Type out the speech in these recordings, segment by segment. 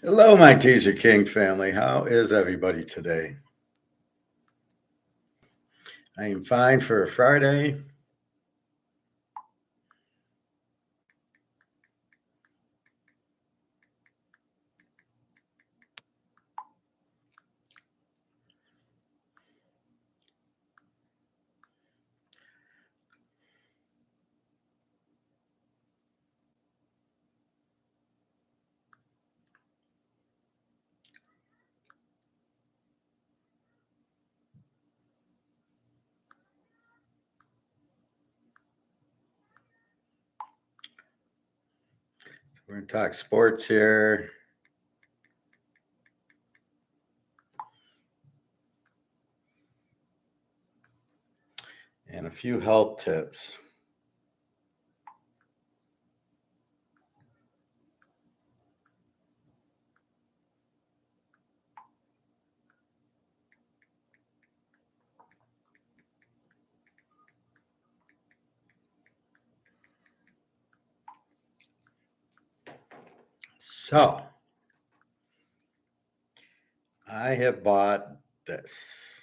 Hello, my Teaserking family. How is everybody today? I am fine for a Friday. We're going to talk sports here. And a few health tips. So, I have bought this.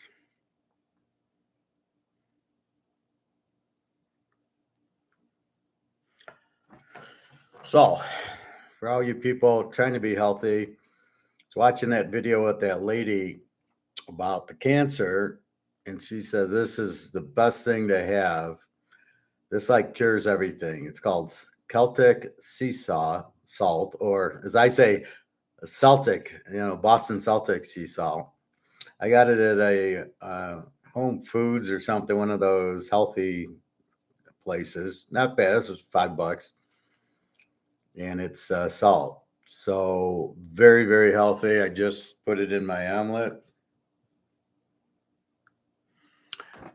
So, for all you people trying to be healthy, I was watching that video with that lady about the cancer, and she said this is the best thing to have. This like cures everything. It's called Celtic sea salt, or as I say, Celtic, Boston Celtic sea salt. I got it at a Home Foods or something, one of those healthy places. Not bad. This is $5, and it's salt. So very, very healthy. I just put it in my omelet.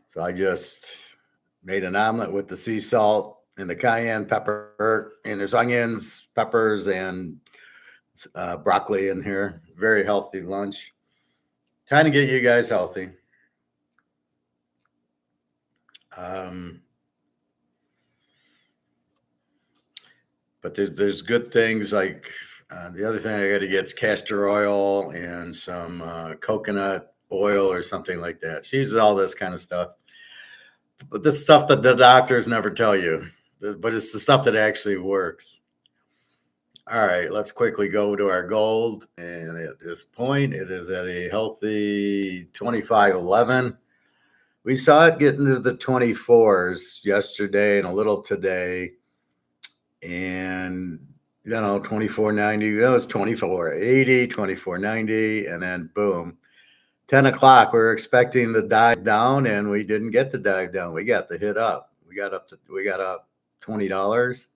So I just made an omelet with the sea salt and the cayenne pepper, and there's onions, peppers, and broccoli in here. Very healthy lunch. Trying to get you guys healthy. But there's good things like the other thing I got to get is castor oil and some coconut oil or something like that. She uses all this kind of stuff, but the stuff that the doctors never tell you. But it's the stuff that actually works. All right, let's quickly go to our gold. And at this point, it is at a healthy 25.11. We saw it get into the 24s yesterday and a little today. And, 24.90, that was 24.80, 24.90. And then boom, 10 o'clock, we were expecting the dive down and we didn't get the dive down. We got the hit up. We got up $20.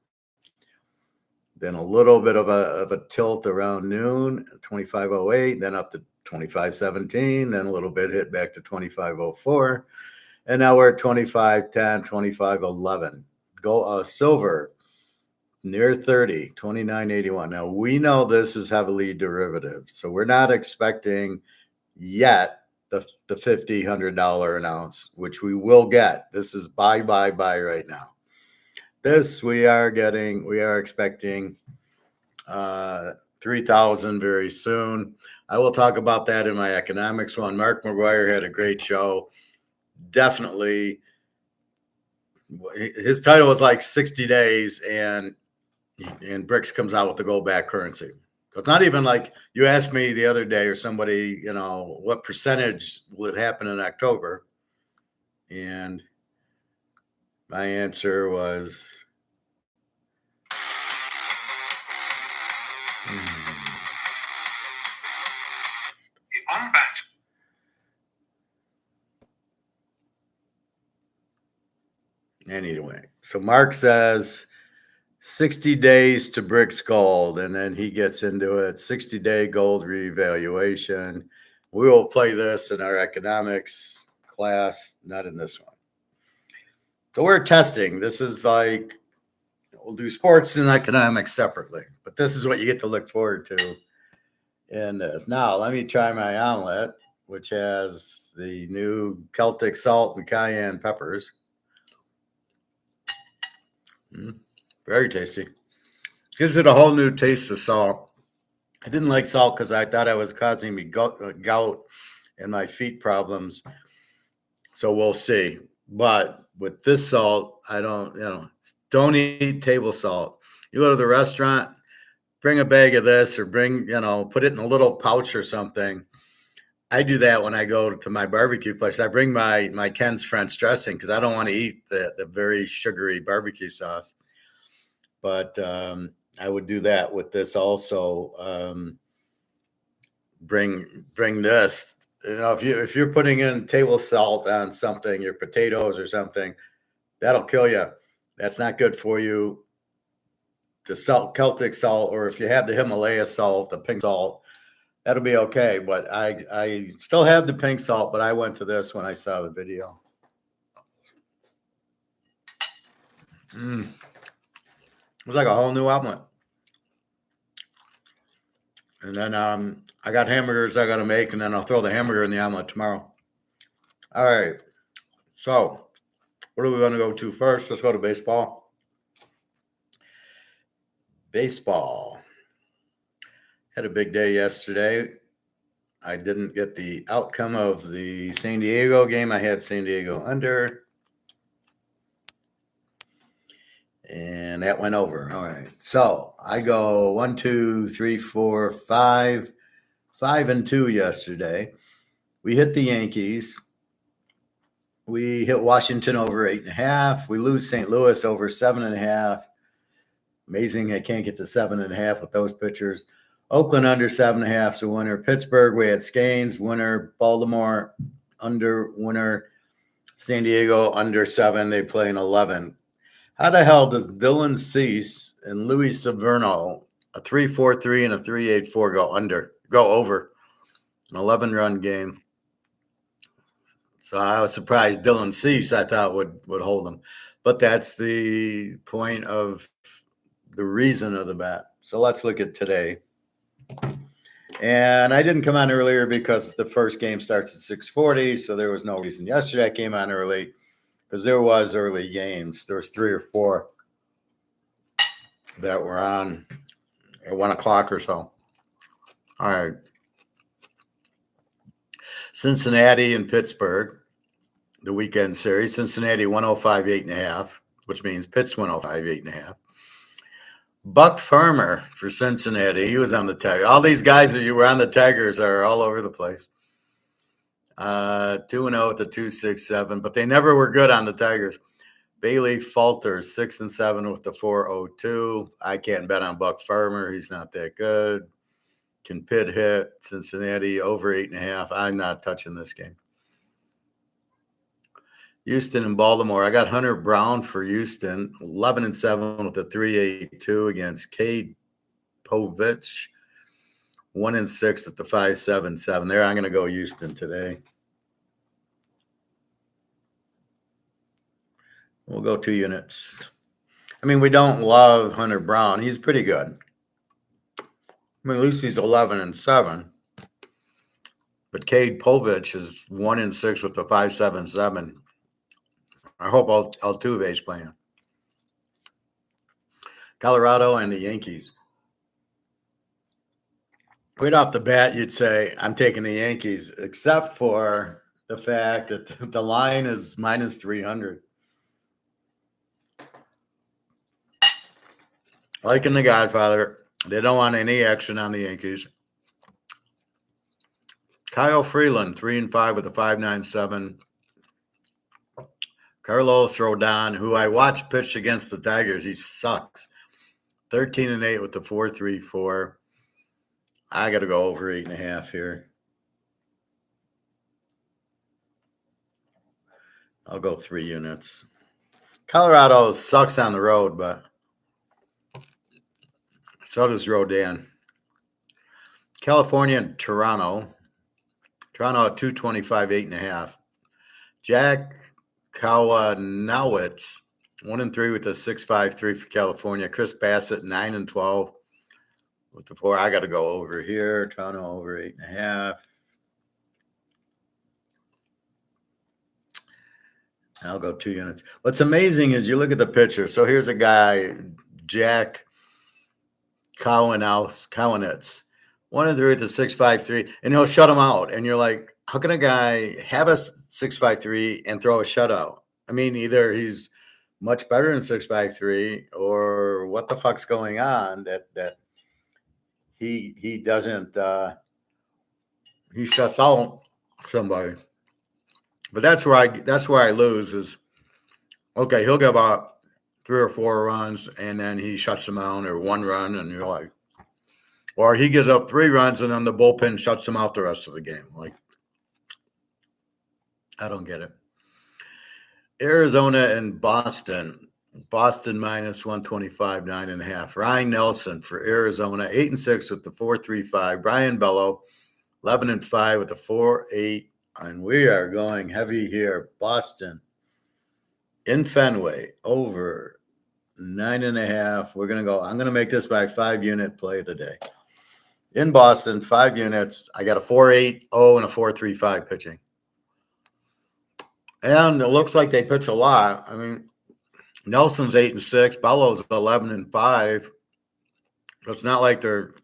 Then a little bit of a tilt around noon, 25.08, then up to 25.17, then a little bit hit back to 25.04. And now we're at 25.10, 25.11. Gold, silver near 30, 29.81. Now we know this is heavily derivative, so we're not expecting yet the $50, $100 an ounce, which we will get. This is buy right now. This we are expecting 3,000 very soon. I will talk about that in my economics one. Mark McGuire had a great show. Definitely, his title was like 60 days, and BRICS comes out with the gold back currency. So it's not even like you asked me the other day or somebody, what percentage will it happen in October? And my answer was unbanked. Anyway, so Mark says 60 days to BRICS gold, and then he gets into it. 60-day gold revaluation. We will play this in our economics class, not in this one. So we're testing. This is like, we'll do sports and economics separately, but this is what you get to look forward to in this. Now, let me try my omelet, which has the new Celtic salt and cayenne peppers. Very tasty. Gives it a whole new taste of salt. I didn't like salt because I thought it was causing me gout and my feet problems. So we'll see. But with this salt, I don't eat table salt. You go to the restaurant, bring a bag of this or put it in a little pouch or something. I do that when I go to my barbecue place. I bring my Ken's French dressing because I don't want to eat the very sugary barbecue sauce. But I would do that with this also. Bring this. If you're putting in table salt on something, your potatoes or something, that'll kill you. That's not good for you. The Celtic salt, or if you have the Himalaya salt, the pink salt, that'll be okay. But I still have the pink salt, but I went to this when I saw the video. It was like a whole new omelet. And then I got hamburgers I got to make, and then I'll throw the hamburger in the omelet tomorrow. All right. So what are we going to go to first? Let's go to baseball. Baseball. Had a big day yesterday. I didn't get the outcome of the San Diego game. I had San Diego under. And that went over. All right. So I go 1, 2, 3, 4, 5. 5-2 yesterday. We hit the Yankees. We hit Washington over 8.5. We lose St. Louis over 7.5. Amazing I can't get to 7.5 with those pitchers. Oakland under 7.5 is a winner. Pittsburgh, we had Scanes, winner. Baltimore, under, winner. San Diego, under 7. They play an 11. How the hell does Dylan Cease and Luis Severino, a 3.43 and a 3.84, go over an 11-run game? So I was surprised Dylan Cease, I thought, would hold them. But that's the point of the reason of the bet. So let's look at today. And I didn't come on earlier because the first game starts at 6:40, so there was no reason. Yesterday I came on early because there was early games. There was 3 or 4 that were on at 1 o'clock or so. All right. Cincinnati and Pittsburgh, the weekend series. Cincinnati 105, 8.5, which means Pitt's 105, 8.5. Buck Farmer for Cincinnati. He was on the Tigers. All these guys that you were on the Tigers are all over the place. 2-0 with the 2.67, but they never were good on the Tigers. Bailey Falters 6-7 with the 4.02. I can't bet on Buck Farmer. He's not that good. Can Pitt hit? Cincinnati over 8.5. I'm not touching this game. Houston and Baltimore. I got Hunter Brown for Houston, 11-7 with a 3.82 against Cade Povich, 1-6 at the 5.77. There, I'm going to go Houston today. We'll go 2 units. I mean, we don't love Hunter Brown. He's pretty good. I mean, at least he's 11-7. But Cade Povich is 1-6 with the 5.77. I hope Altuve's playing. Colorado and the Yankees. Right off the bat, you'd say, I'm taking the Yankees, except for the fact that the line is minus 300. Like in The Godfather, they don't want any action on the Yankees. Kyle Freeland, 3-5 with a 5.97. Carlos Rodon, who I watched pitch against the Tigers, he sucks. 13-8 with the 4.34. I got to go over 8.5 here. I'll go 3 units. Colorado sucks on the road, but so does Rodon. California and Toronto. Toronto at 225, 8.5. Jack Kowanowitz, 1-3 with a 6.53 for California. Chris Bassett, 9-12 with the 4. I got to go over here. Toronto over 8.5. I'll go 2 units. What's amazing is you look at the picture. So here's a guy, Jack Kowanitz, 1 and 3 with a 6.53, and he'll shut him out. And you're like, how can a guy have a 6.53 and throw a shutout? I mean, either he's much better than 6.53, or what the fuck's going on that he doesn't he shuts out somebody. But that's where I lose is, okay, he'll give up 3 or 4 runs and then he shuts them out, or 1 run, and you're like, or he gives up 3 runs and then the bullpen shuts him out the rest of the game. Like, I don't get it. Arizona and Boston. Boston minus 125, 9.5. Ryan Nelson for Arizona, 8-6 with the 4.35. Brian Bello, 11-5 with the 4.8. And we are going heavy here. Boston in Fenway, over 9.5. We're going to go. I'm going to make this my 5-unit play today. In Boston, 5 units. I got a 4.80 and a 4.35 pitching. And it looks like they pitch a lot. I mean, Nelson's 8-6, Bello's 11-5. So it's not like they're,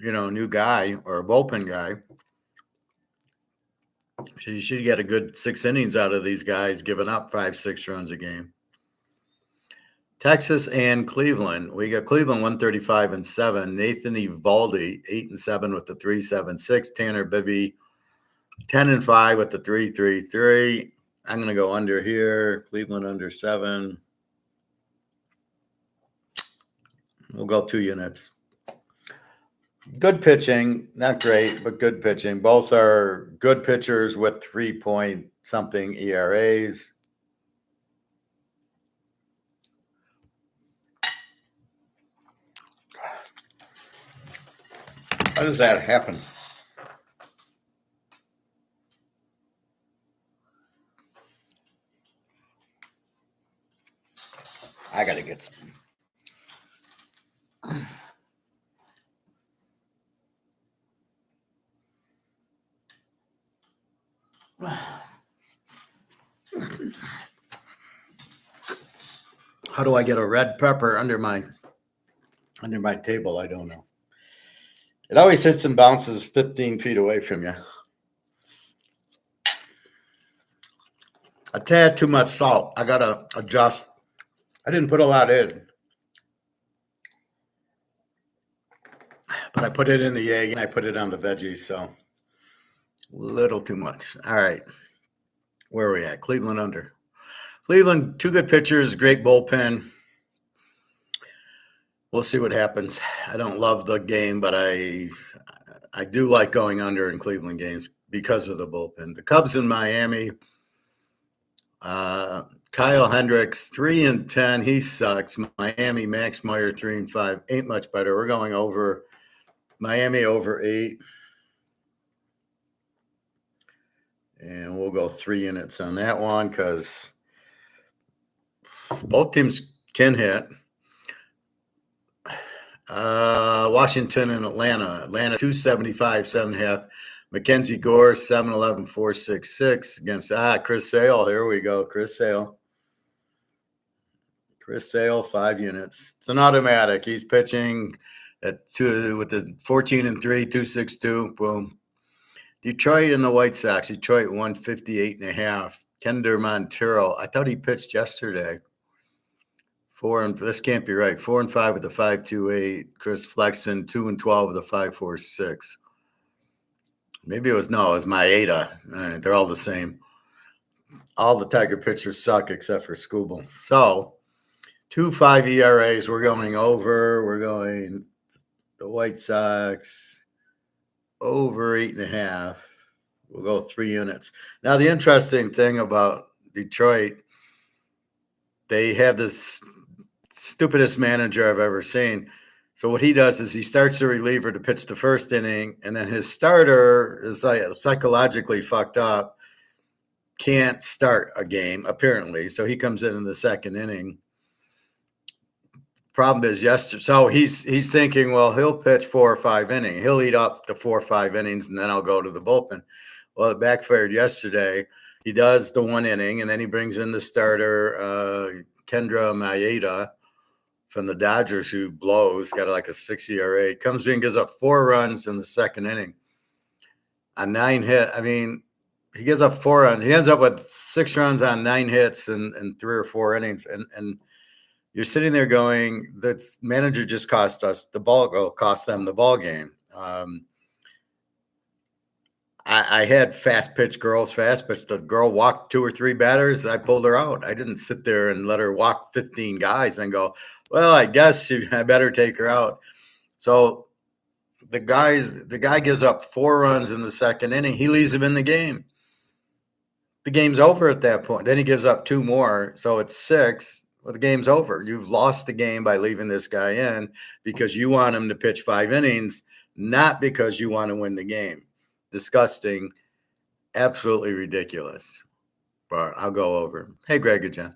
a new guy or a bullpen guy. So you should get a good 6 innings out of these guys, giving up 5-6 runs a game. Texas and Cleveland. We got Cleveland 135-7. Nathan Eovaldi 8-7 with the 3.76. Tanner Bibby 10-5 with the 3.33. I'm going to go under here. Cleveland under 7. We'll go 2 units. Good pitching, not great, but good pitching. Both are good pitchers with 3-point-something ERAs. How does that happen? I got to get some. How do I get a red pepper under my table? I don't know. It always hits and bounces 15 feet away from you. A tad too much salt. I got to adjust. I didn't put a lot in, but I put it in the egg and I put it on the veggies, so a little too much. All right. Where are we at? Cleveland under. Cleveland, 2 good pitchers, great bullpen. We'll see what happens. I don't love the game, but I do like going under in Cleveland games because of the bullpen. The Cubs in Miami. Kyle Hendricks, 3-10. He sucks. Miami, Max Meyer, 3-5. Ain't much better. We're going over. Miami over 8. And we'll go 3 units on that one because both teams can hit. Washington and Atlanta. Atlanta 275, 7.5. Mackenzie Gore 7-11, 4.66 against Chris Sale. Here we go, Chris Sale. Chris Sale, 5 units. It's an automatic. He's pitching at 2 with the 14-3, 2.62. Boom. Detroit and the White Sox. Detroit 158.5. Kender Montero. I thought he pitched yesterday. This can't be right. 4-5 with the 5.28. Chris Flexen 2-12 with the 5.46. Maybe it was Maeda. They're all the same. All the Tiger pitchers suck except for Skubal. So 2.5 ERAs. We're going over. We're going the White Sox over 8.5. We'll go 3 units. Now, the interesting thing about Detroit, they have this stupidest manager I've ever seen. So what he does is he starts the reliever to pitch the first inning, and then his starter is psychologically fucked up, can't start a game, apparently. So he comes in the second inning. Problem is so he's thinking, well, he'll pitch 4 or 5 innings. He'll eat up the 4 or 5 innings, and then I'll go to the bullpen. Well, it backfired yesterday. He does the 1 inning, and then he brings in the starter, Kendra Maeda, from the Dodgers who blows, got like a 6 ERA, comes in, gives up 4 runs in the second inning on 9 hit. I mean, he gives up 4 runs. He ends up with 6 runs on 9 hits in 3 or 4 innings. And you're sitting there going, that manager just cost them the ball game. I had fast pitch girls fast, but the girl walked 2 or 3 batters. I pulled her out. I didn't sit there and let her walk 15 guys and go, well, I guess I better take her out. So the guy gives up 4 runs in the second inning. He leaves him in the game. The game's over at that point. Then he gives up 2 more. So it's 6. Well, the game's over. You've lost the game by leaving this guy in because you want him to pitch 5 innings, not because you want to win the game. Disgusting, absolutely ridiculous. But I'll go over. Hey, Greg and John.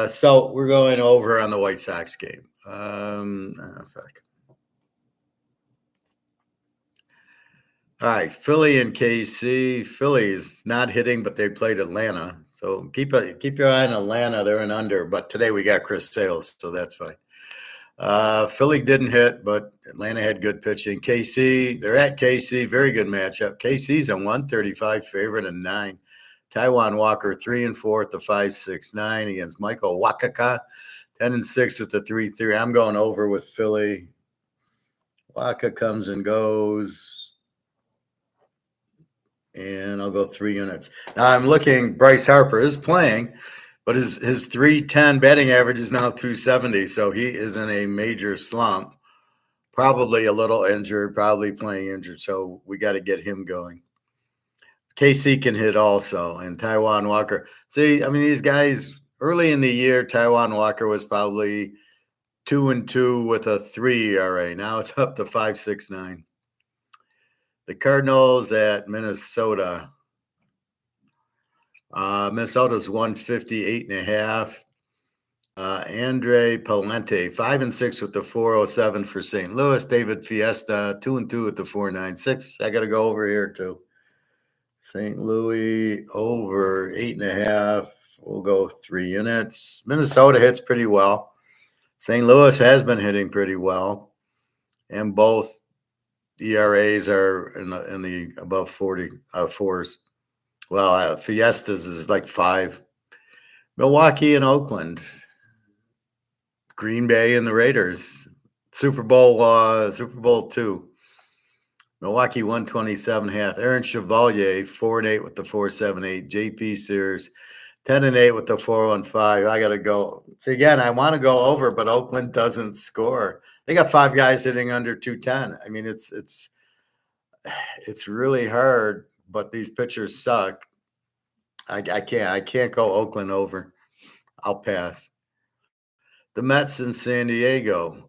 So we're going over on the White Sox game. Fuck. All right, Philly and KC. Philly's not hitting, but they played Atlanta. So keep your eye on Atlanta. They're an under, but today we got Chris Sales, so that's fine. Philly didn't hit, but Atlanta had good pitching. KC, they're at KC, very good matchup. KC's a 135 favorite and 9. Taiwan Walker 3-4 at the 5.69 against Michael Wakaka, 10-6 at the 3.3. I'm going over with Philly. Waka comes and goes, and I'll go 3 units. Now I'm looking. Bryce Harper is playing. But his 310 batting average is now 270, so he is in a major slump. Probably a little injured, probably playing injured, so we got to get him going. KC can hit also, and Taiwan Walker. See, I mean, these guys, early in the year, Taiwan Walker was probably 2-2 with a 3 ERA. Now it's up to 5.69. The Cardinals at Minnesota. Minnesota's 158.5. Andre Palente, 5-6 with the 407 for St. Louis. David Fiesta, 2-2 with the 496. I got to go over here too. St. Louis over 8.5. We'll go 3 units. Minnesota hits pretty well. St. Louis has been hitting pretty well, and both ERAs are in the above 40 4s. Well, Fiestas is like 5. Milwaukee and Oakland. Green Bay and the Raiders. Super Bowl 2. Milwaukee 127.5. Aaron Chevalier 4-8 with the 478. JP Sears 10-8 with the 415. I got to go. See, again, I want to go over, but Oakland doesn't score. They got 5 guys hitting under 210. I mean, it's really hard, but these pitchers suck. I can't go Oakland over. I'll pass. The Mets in San Diego.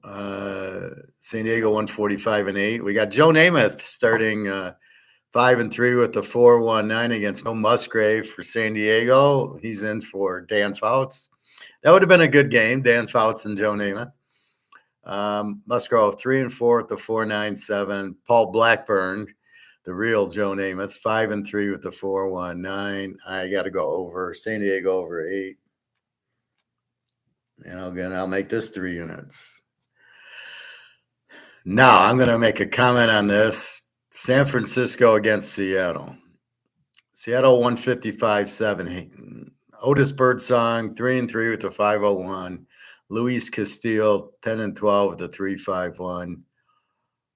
San Diego 145.8. We got Joe Namath starting 5-3 with the 419 against No Musgrave for San Diego. He's in for Dan Fouts. That would have been a good game, Dan Fouts and Joe Namath. Musgrove 3-4 with the 497. Paul Blackburn, the real Joe Namath, 5-3 with the 419. I got to go over. San Diego over 8. And again, I'll make this 3 units. Now, I'm going to make a comment on this. San Francisco against Seattle. Seattle 155.7. Otis Birdsong 3-3 with the 501. Luis Castillo 10-12 with the 351.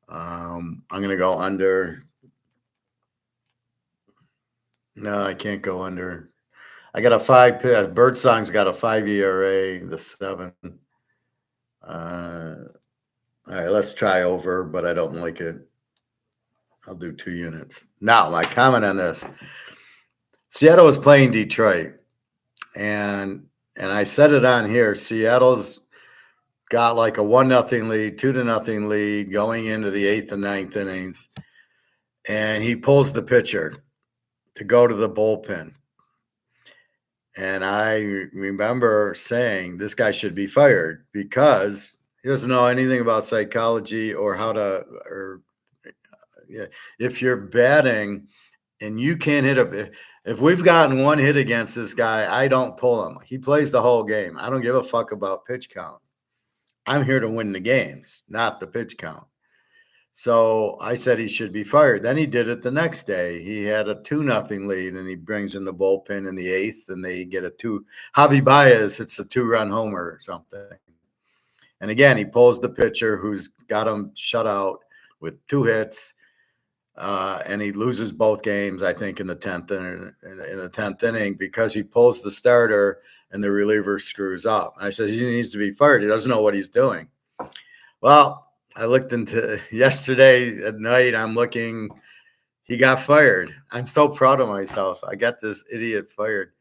I'm going to go under. No, I can't go under. I got a 5. Birdsong's got a 5 ERA, the 7. All right, let's try over, but I don't like it. I'll do 2 units. Now, my comment on this. Seattle is playing Detroit, and I said it on here. Seattle's got like a 1-0 lead, 2-0 lead going into the 8th and 9th innings, and he pulls the pitcher to go to the bullpen. And I remember saying this guy should be fired because he doesn't know anything about psychology or how to, or if you're batting and you can't hit a. If we've gotten one hit against this guy, I don't pull him. He plays the whole game. I don't give a fuck about pitch count. I'm here to win the games, not the pitch count. So I said he should be fired. Then he did it the next day. He had a 2-0 lead, and he brings in the bullpen in the eighth, and they get a two. Javi Baez hits a 2-run homer or something. And again, he pulls the pitcher who's got him shut out with 2 hits, and he loses both games, I think, in the 10th inning because he pulls the starter and the reliever screws up. I said he needs to be fired. He doesn't know what he's doing. Well, I looked into yesterday at night. I'm looking. He got fired. I'm so proud of myself. I got this idiot fired.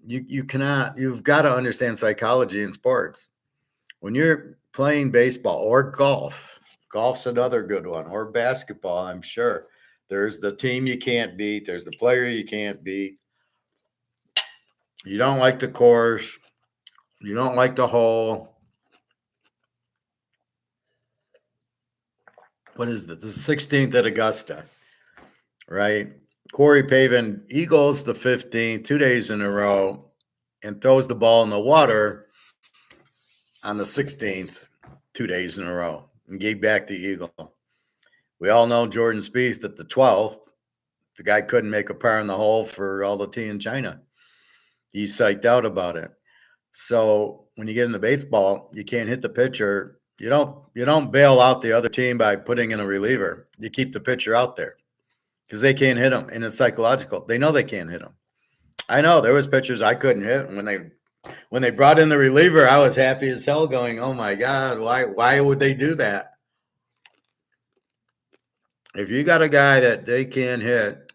You cannot. You've got to understand psychology in sports. When you're playing baseball or golf's another good one, or basketball, I'm sure. There's the team you can't beat. There's the player you can't beat. You don't like the course. You don't like the hole. What is this? The 16th at Augusta, right? Corey Pavin, he goes the 15th, 2 days in a row, and throws the ball in the water on the 16th, 2 days in a row, and gave back the eagle. We all know Jordan Spieth at the 12th. The guy couldn't make a par in the hole for all the tea in China. He's psyched out about it. So when you get into baseball, you can't hit the pitcher. You don't bail out the other team by putting in a reliever. You keep the pitcher out there because they can't hit him, and it's psychological. They know they can't hit him. I know there was pitchers I couldn't hit, and when they brought in the reliever, I was happy as hell, going, "Oh my God, why would they do that?" If you got a guy that they can't hit,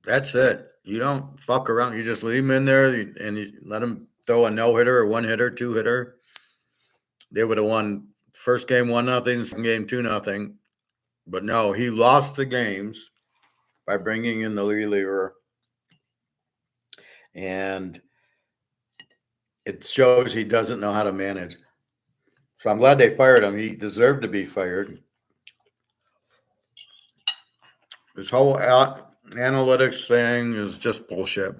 that's it. You don't fuck around. You just leave him in there and you let him throw a no-hitter or one-hitter, two-hitter. They would have won first game 1-0, second game 2-0. But no, he lost the games by bringing in the reliever. And it shows he doesn't know how to manage. So I'm glad they fired him. He deserved to be fired. This whole analytics thing is just bullshit.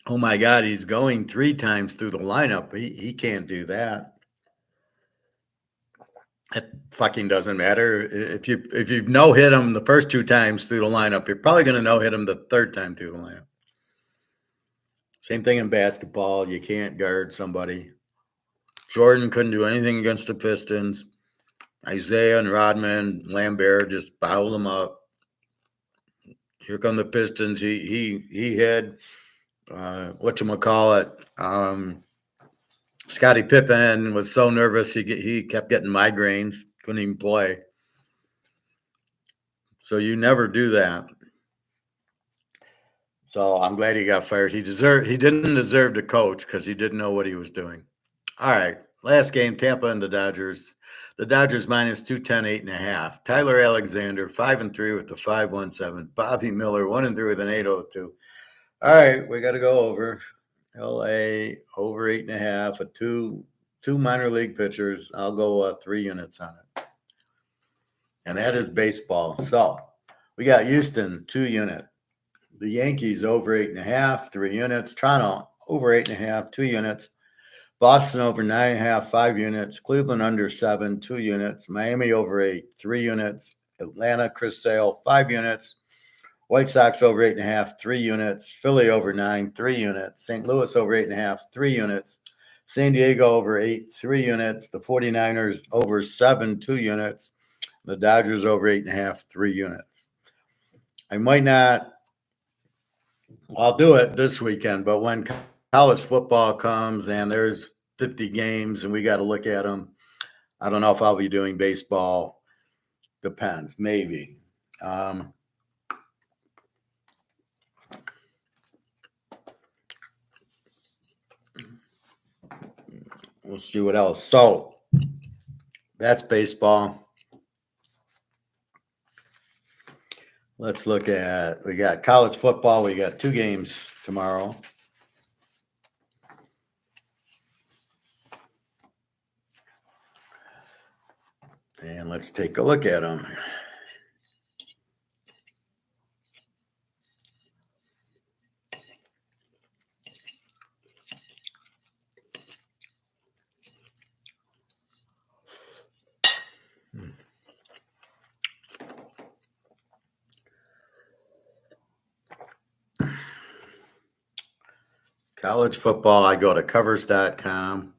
Oh my God, he's going 3 times through the lineup. He can't do that. It fucking doesn't matter. If you no hit him the first 2 times through the lineup, you're probably going to no hit him the 3rd time through the lineup. Same thing in basketball. You can't guard somebody. Jordan couldn't do anything against the Pistons. Isaiah and Rodman, Lambert just bottled them up. Here come the Pistons. He had Scottie Pippen was so nervous he kept getting migraines, couldn't even play. So you never do that. So I'm glad he got fired. He didn't deserve to coach because he didn't know what he was doing. All right, last game, Tampa and the Dodgers. The Dodgers minus 210, 8.5. Tyler Alexander 5-3 with the 5.17. Bobby Miller 1-3 with an 8.02. All right, we got to go over. LA over 8.5 with two minor league pitchers. I'll go 3 units on it. And that is baseball. So we got Houston 2 unit. The Yankees over 8.5, 3 units. Toronto over 8.5, 2 units. Boston over 9.5, 5 units. Cleveland under 7, 2 units. Miami over 8, 3 units. Atlanta, Chris Sale, 5 units. White Sox over 8.5, 3 units. Philly over 9, 3 units. St. Louis over 8.5, 3 units. San Diego over 8, 3 units. The 49ers over 7, 2 units. The Dodgers over 8.5, 3 units. I might not, I'll do it this weekend, but when college football comes and there's 50 games and we got to look at them, I don't know if I'll be doing baseball. Depends, maybe. We'll see what else. So that's baseball. Let's look at, we got college football. We got 2 games tomorrow. And let's take a look at them. College football, I go to covers.com.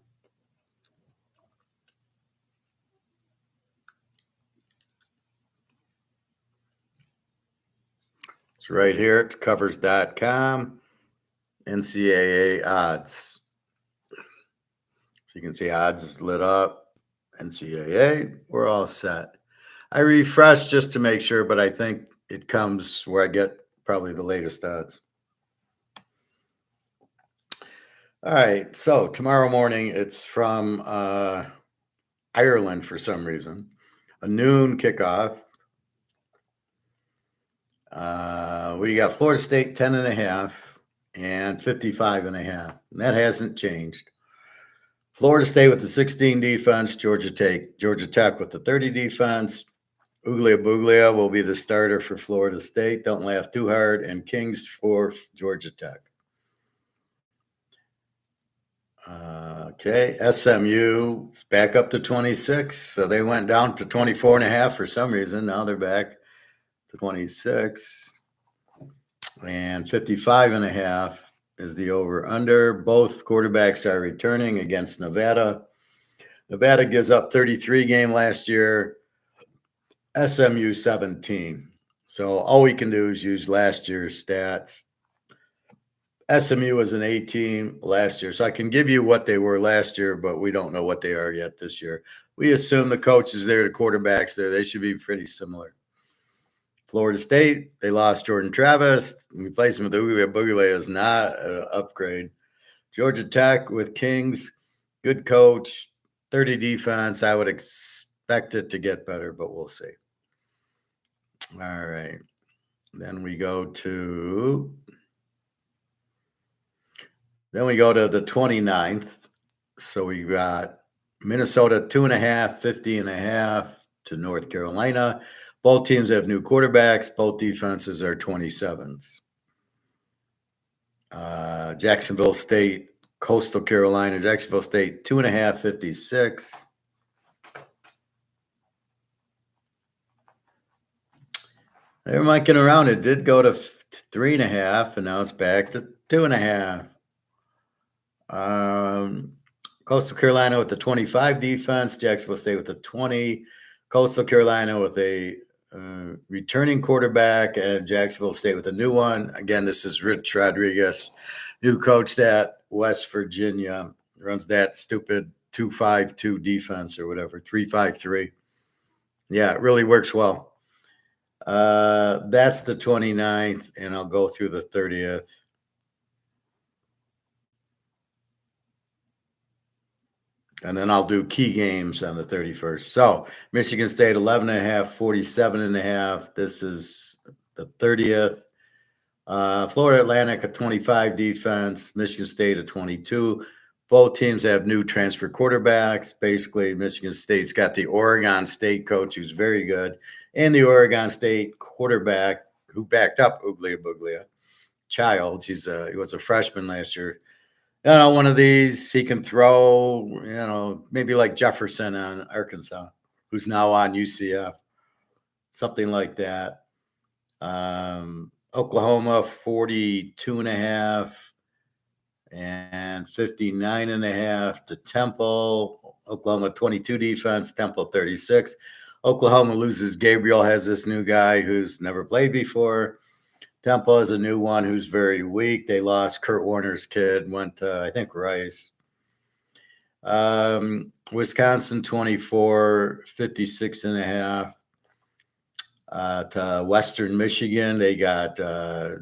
It's right here. It's covers.com. NCAA odds. So you can see odds is lit up. NCAA, we're all set. I refresh just to make sure, but I think it comes where I get probably the latest odds. All right. So tomorrow morning, it's from Ireland for some reason. A noon kickoff. We got Florida State 10.5 and 55.5. And that hasn't changed. Florida State with the 16 defense, Georgia Tech with the 30 defense. Uglia Buglia will be the starter for Florida State. Don't laugh too hard. And Kings for Georgia Tech. Okay, SMU is back up to 26. So they went down to 24.5 for some reason. Now they're back to 26. And 55.5 is the over-under. Both quarterbacks are returning against Nevada. Nevada gives up 33 game last year. SMU 17. So all we can do is use last year's stats. SMU was an A team last year. So I can give you what they were last year, but we don't know what they are yet this year. We assume the coach is there, the quarterback's there. They should be pretty similar. Florida State, they lost Jordan Travis. Replacing with Uglia Buglia is not an upgrade. Georgia Tech with Kings, good coach, 30 defense. I would expect it to get better, but we'll see. All right. Then we go to the 29th. So we got Minnesota 2.5, 50.5 to North Carolina. Both teams have new quarterbacks. Both defenses are 27s. Jacksonville State, Coastal Carolina. Jacksonville State 2.5, 56. They're miking around. It did go to 3.5, and now it's back to 2.5. Coastal Carolina with the 25 defense. Jacksonville State with the 20. Coastal Carolina with a returning quarterback, and Jacksonville State with a new one. Again, this is Rich Rodriguez, new coach at West Virginia. Runs that stupid 2-5-2 defense or whatever, 3-5-3. Yeah, it really works well. That's the 29th, and I'll go through the 30th. And then I'll do key games on the 31st. So Michigan State 11.5, 47.5. This is the 30th. Florida Atlantic a 25 defense. Michigan State a 22. Both teams have new transfer quarterbacks. Basically, Michigan State's got the Oregon State coach who's very good, and the Oregon State quarterback who backed up Uglia Buglia. Childs, he was a freshman last year. One of these, he can throw, maybe like Jefferson on Arkansas, who's now on UCF, something like that. Oklahoma 42.5 and 59.5 to Temple. Oklahoma 22 defense, Temple 36. Oklahoma loses Gabriel, has this new guy who's never played before. Temple is a new one who's very weak. They lost Kurt Warner's kid, went to, I think, Rice. Wisconsin 24, 56.5 to Western Michigan. They got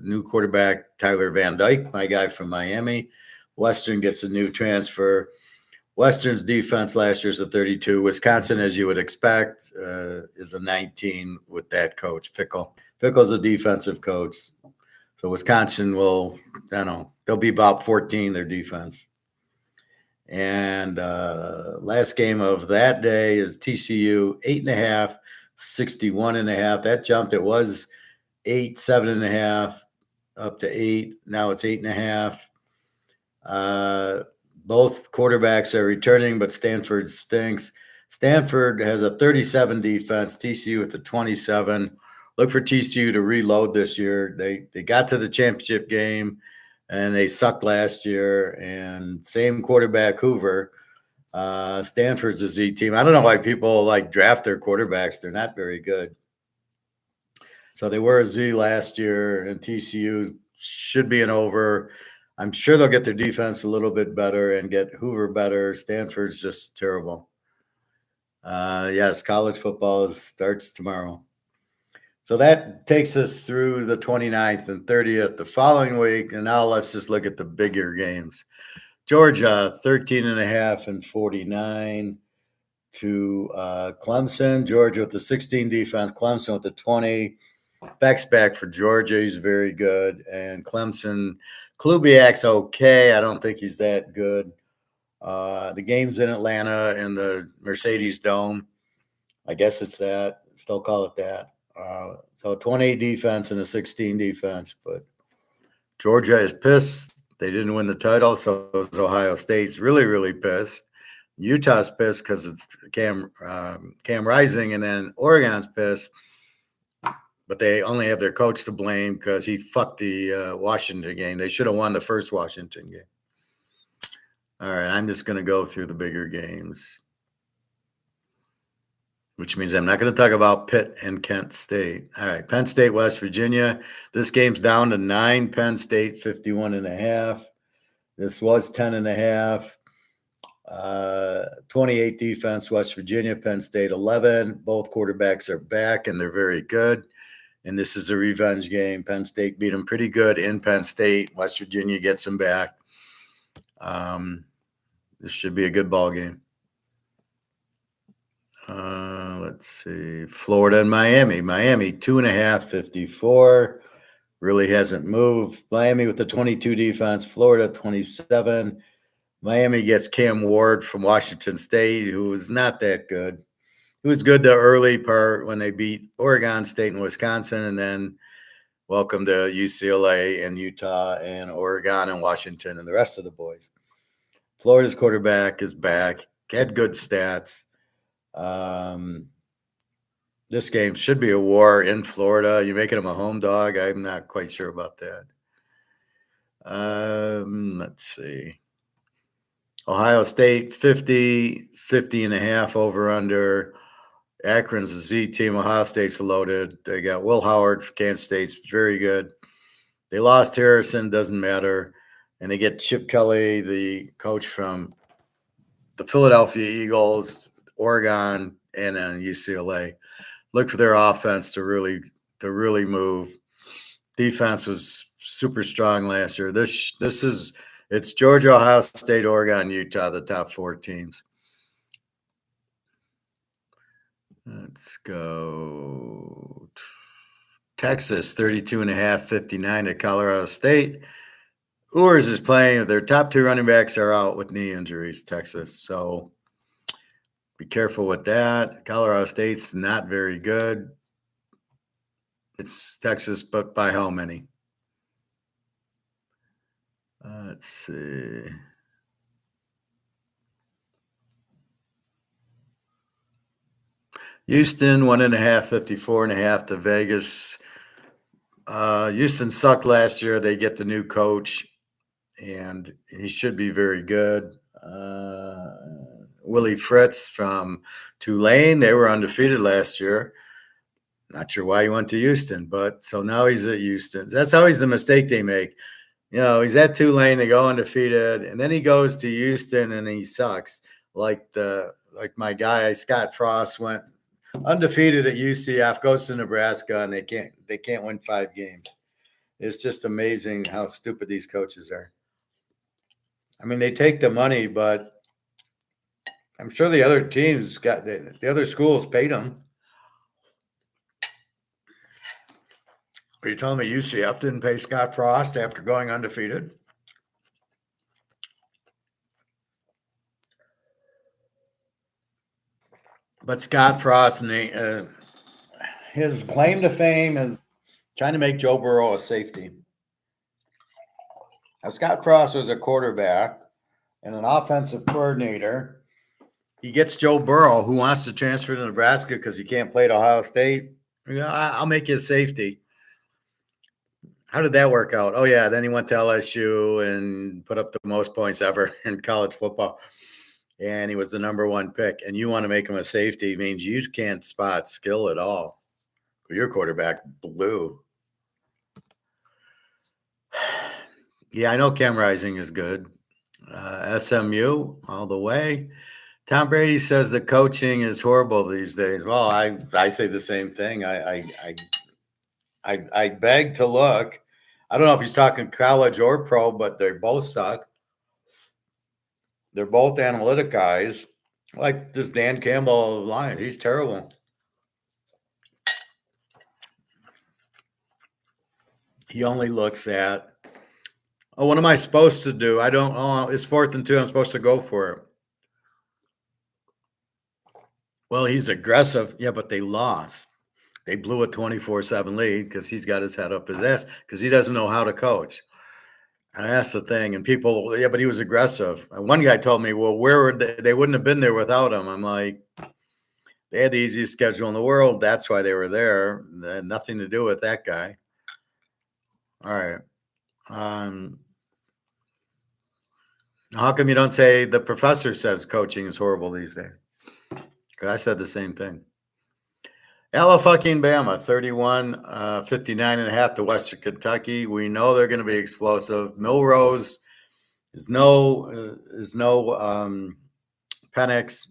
new quarterback Tyler Van Dyke, my guy from Miami. Western gets a new transfer. Western's defense last year's a 32. Wisconsin, as you would expect, is a 19 with that coach, Fickle. Fickle's a defensive coach. So Wisconsin will, they'll be about 14, their defense. And last game of that day is TCU 8.5, 61.5. That jumped. It was 8, 7.5, up to 8. Now it's 8.5. Both quarterbacks are returning, but Stanford stinks. Stanford has a 37 defense, TCU with a 27. Look for TCU to reload this year. They got to the championship game. and they sucked last year. And same quarterback, Hoover. Stanford's a Z team. I don't know why people like draft their quarterbacks. They're not very good. So they were a Z last year, and TCU should be an over. I'm sure they'll get their defense a little bit better and get Hoover better. Stanford's just terrible. Yes, college football starts tomorrow. So that takes us through the 29th and 30th the following week. And now let's just look at the bigger games. Georgia, 13.5 and 49 to Clemson. Georgia with the 16 defense. Clemson with the 20. Beck's back for Georgia. He's very good. And Clemson, Kubiak's okay. I don't think he's that good. The game's in Atlanta in the Mercedes Dome. I guess it's that. Still call it that. So 20 defense and a 16 defense. But Georgia is pissed. They didn't win the title, so is Ohio State's really, really pissed. Utah's pissed because of Cam Rising, and then Oregon's pissed. But they only have their coach to blame because he fucked the Washington game. They should have won the first Washington game. All right, I'm just going to go through the bigger games, which means I'm not going to talk about Pitt and Kent State. All right, Penn State, West Virginia. This game's down to 9. Penn State, 51.5. This was 10.5. 28 defense, West Virginia, Penn State, 11. Both quarterbacks are back, and they're very good. And this is a revenge game. Penn State beat them pretty good in Penn State. West Virginia gets them back. This should be a good ball game. Let's see. Florida and Miami. Miami, 2.5, 54. Really hasn't moved. Miami with the 22 defense. Florida, 27. Miami gets Cam Ward from Washington State, who was not that good. He was good the early part when they beat Oregon State and Wisconsin, and then welcome to UCLA and Utah and Oregon and Washington and the rest of the boys. Florida's quarterback is back, had good stats. This game should be a war in Florida. You're making them a home dog? I'm not quite sure about that. Let's see. Ohio State, 50.5 over under. Akron's a Z team. Ohio State's loaded. They got Will Howard for Kansas State's very good. They lost Harrison, doesn't matter. And they get Chip Kelly, the coach from the Philadelphia Eagles, Oregon, and UCLA. Look for their offense to really move. Defense was super strong last year. It's Georgia, Ohio State, Oregon, Utah, the top 4 teams. Let's go. Texas, 32.5, 59 at Colorado State. Urs is playing. Their top 2 running backs are out with knee injuries, Texas. So be careful with that. Colorado State's not very good. It's Texas, but by how many? Let's see. Houston, 1.5, 54.5 to Vegas. Houston sucked last year. They get the new coach, and he should be very good. Willie Fritz from Tulane. They were undefeated last year. Not sure why he went to Houston, but so now he's at Houston. That's always the mistake they make. You know, he's at Tulane, they go undefeated, and then he goes to Houston and he sucks. Like my guy Scott Frost went undefeated at UCF, goes to Nebraska, and they can't win 5 games. It's just amazing how stupid these coaches are. I mean, they take the money, but I'm sure the other teams the other schools paid them. Are you telling me UCF didn't pay Scott Frost after going undefeated? But Scott Frost and his claim to fame is trying to make Joe Burrow a safety. Now, Scott Frost was a quarterback and an offensive coordinator. He gets Joe Burrow, who wants to transfer to Nebraska because he can't play at Ohio State. You know, I'll make you a safety. How did that work out? Oh yeah, then he went to LSU and put up the most points ever in college football. And he was the number one pick. And you want to make him a safety means you can't spot skill at all. Your quarterback blew. Yeah, I know Cam Rising is good. SMU all the way. Tom Brady says the coaching is horrible these days. Well, I say the same thing. I beg to look. I don't know if he's talking college or pro, but they both suck. They're both analytic guys. Like this Dan Campbell line, he's terrible. He only looks at, oh, what am I supposed to do? I don't. Oh, it's 4th and 2. I'm supposed to go for it. Well, he's aggressive. Yeah, but they lost. They blew a 24-7 lead because he's got his head up his ass because he doesn't know how to coach. And that's the thing. And people, yeah, but he was aggressive. One guy told me, well, where would they wouldn't have been there without him. I'm like, they had the easiest schedule in the world. That's why they were there. It had nothing to do with that guy. All right. How come you don't say the professor says coaching is horrible these days? Because I said the same thing. Alabama, 31, 59 and a half to Western Kentucky. We know they're going to be explosive. Milrose is no Penix,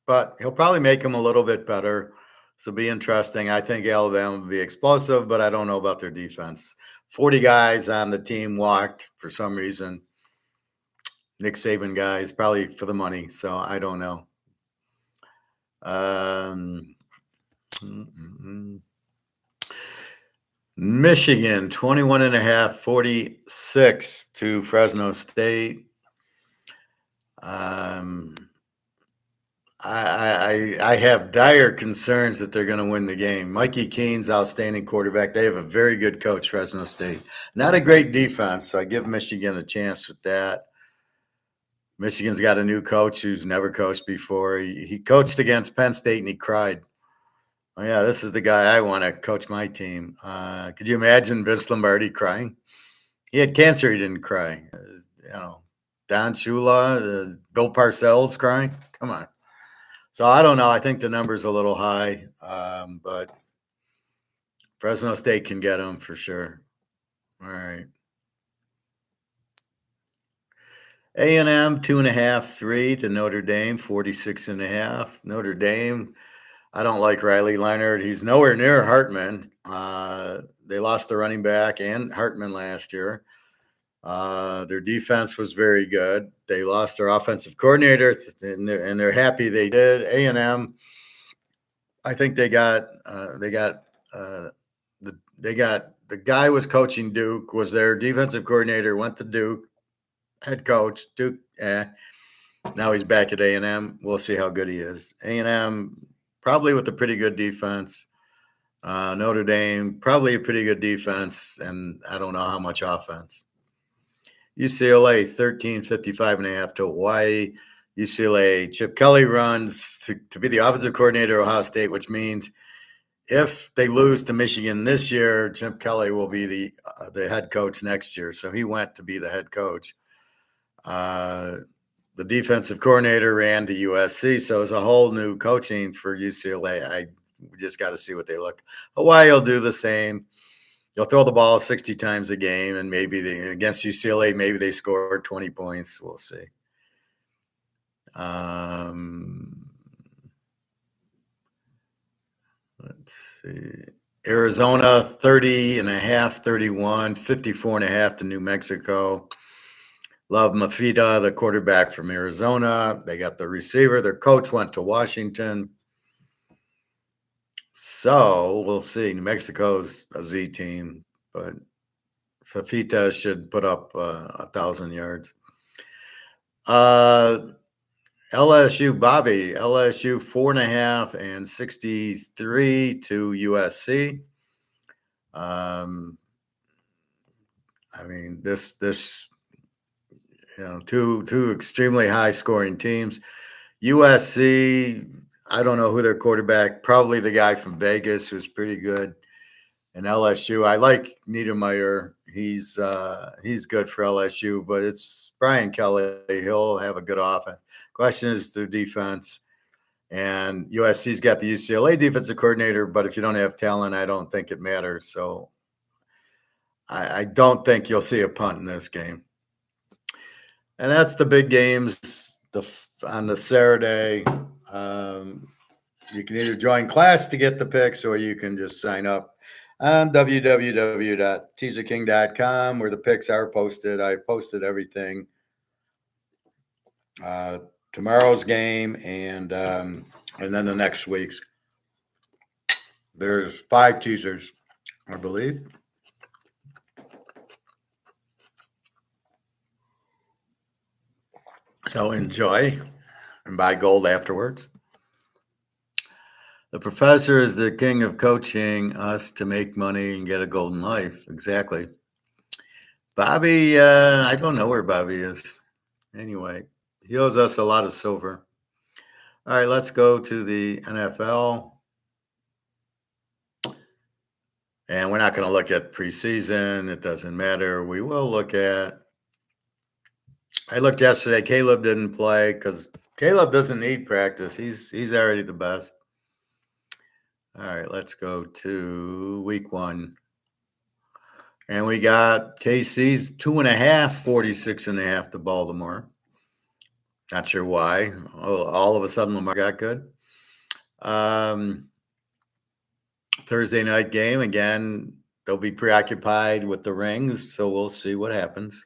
but he'll probably make them a little bit better. So it'll be interesting. I think Alabama will be explosive, but I don't know about their defense. 40 guys on the team walked for some reason. Nick Saban guys, probably for the money. So I don't know. Michigan, 21 and a half, 46 to Fresno State. I have dire concerns that they're going to win the game. Mikey Keene's outstanding quarterback. They have a very good coach, Fresno State. Not a great defense, so I give Michigan a chance with that. Michigan's got a new coach who's never coached before. He coached against Penn State and he cried. Oh, yeah, this is the guy I want to coach my team. Could you imagine Vince Lombardi crying? He had cancer. He didn't cry. Don Shula, Bill Parcells crying. Come on. So I don't know. I think the number's a little high, but Fresno State can get them for sure. All right. A&M, 2.5, 3 to Notre Dame, 46.5. Notre Dame, I don't like Riley Leonard. He's nowhere near Hartman. They lost the running back and Hartman last year. Their defense was very good. They lost their offensive coordinator, and they're happy they did. A&M, I think they got the guy was coaching Duke, was their defensive coordinator, went to Duke, head coach, Duke. Now he's back at A&M. We'll see how good he is. A&M probably with a pretty good defense. Notre Dame probably a pretty good defense, and I don't know how much offense. UCLA 13, 55.5 to Hawaii. UCLA, Chip Kelly runs to be the offensive coordinator of Ohio State, which means if they lose to Michigan this year, Chip Kelly will be the head coach next year. So he went to be the head coach. The defensive coordinator ran to USC, so it's a whole new coaching for UCLA. We just got to see what they look. Hawaii will do the same. They'll throw the ball 60 times a game, and maybe against UCLA, maybe they score 20 points. We'll see. Let's see. Arizona, 30.5, 31, 54.5 to New Mexico. Love Mafita, the quarterback from Arizona. They got the receiver. Their coach went to Washington. So we'll see. New Mexico's a Z team, but Fafita should put up 1,000 yards. LSU, Bobby, LSU 4.5 and 63 to USC. I mean, this two extremely high scoring teams. USC, I don't know who their quarterback, probably the guy from Vegas who's pretty good. And LSU, I like Niedermeyer. He's good for LSU, but it's Brian Kelly. He'll have a good offense. Question is their defense. And USC's got the UCLA defensive coordinator, but if you don't have talent, I don't think it matters. So I don't think you'll see a punt in this game. And that's the big games on the Saturday. You can either join class to get the picks, or you can just sign up on www.teaserking.com where the picks are posted. I posted everything. Tomorrow's game and then the next week's. There's 5 teasers, I believe. So enjoy and buy gold afterwards. The professor is the king of coaching us to make money and get a golden life. Exactly. Bobby, I don't know where Bobby is. Anyway, he owes us a lot of silver. All right, let's go to the NFL. And we're not going to look at preseason. It doesn't matter. We will look at. I looked yesterday. Caleb didn't play because Caleb doesn't need practice. He's already the best. All right, let's go to week 1. And we got KC's 2.5, 46.5 to Baltimore. Not sure why. All of a sudden, Lamar got good. Thursday night game, again, they'll be preoccupied with the rings, so we'll see what happens.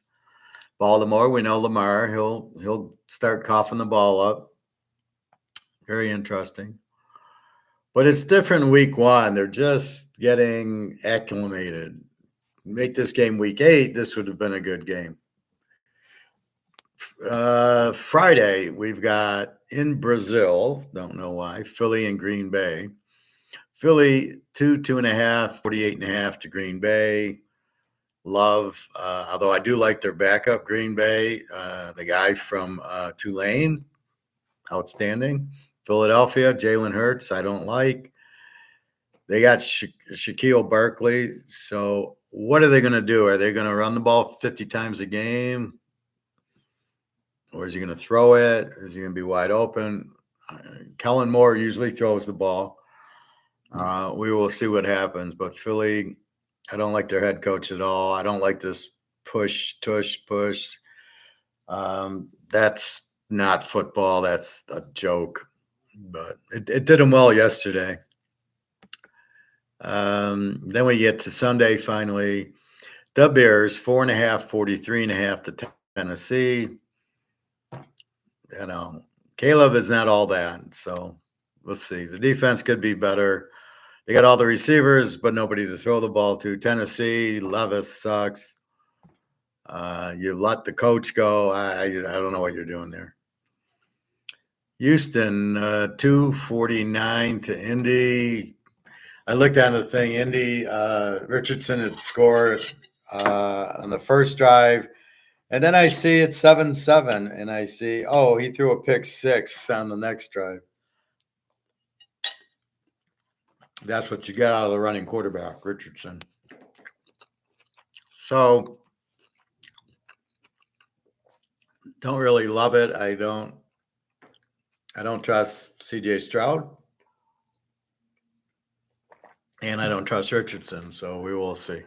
Baltimore, we know Lamar. He'll start coughing the ball up. Very interesting. But it's different week 1. They're just getting acclimated. Make this game week 8, this would have been a good game. Friday, we've got in Brazil, don't know why, Philly and Green Bay. Philly, 2.5, 48.5 to Green Bay. Love, although I do like their backup, Green Bay, the guy from Tulane, outstanding. Philadelphia, Jalen Hurts, I don't like. They got Shaquille Barkley. So what are they going to do? Are they going to run the ball 50 times a game? Or is he going to throw it? Is he going to be wide open? Kellen Moore usually throws the ball. We will see what happens. But Philly, I don't like their head coach at all. I don't like this push, tush, push. That's not football. That's a joke. But it did them well yesterday. Then we get to Sunday finally. The Bears, 4.5, 43.5 to Tennessee. You know, Caleb is not all that. So we'll see. The defense could be better. They got all the receivers, but nobody to throw the ball to. Tennessee, Levis sucks. You let the coach go. I don't know what you're doing there. Houston, 249 to Indy. I looked at the thing. Indy, Richardson had scored on the first drive. And then I see it's 7-7. And I see, he threw a pick 6 on the next drive. That's what you get out of the running quarterback, Richardson. So, don't really love it. I don't trust C.J. Stroud. And I don't trust Richardson, so we will see.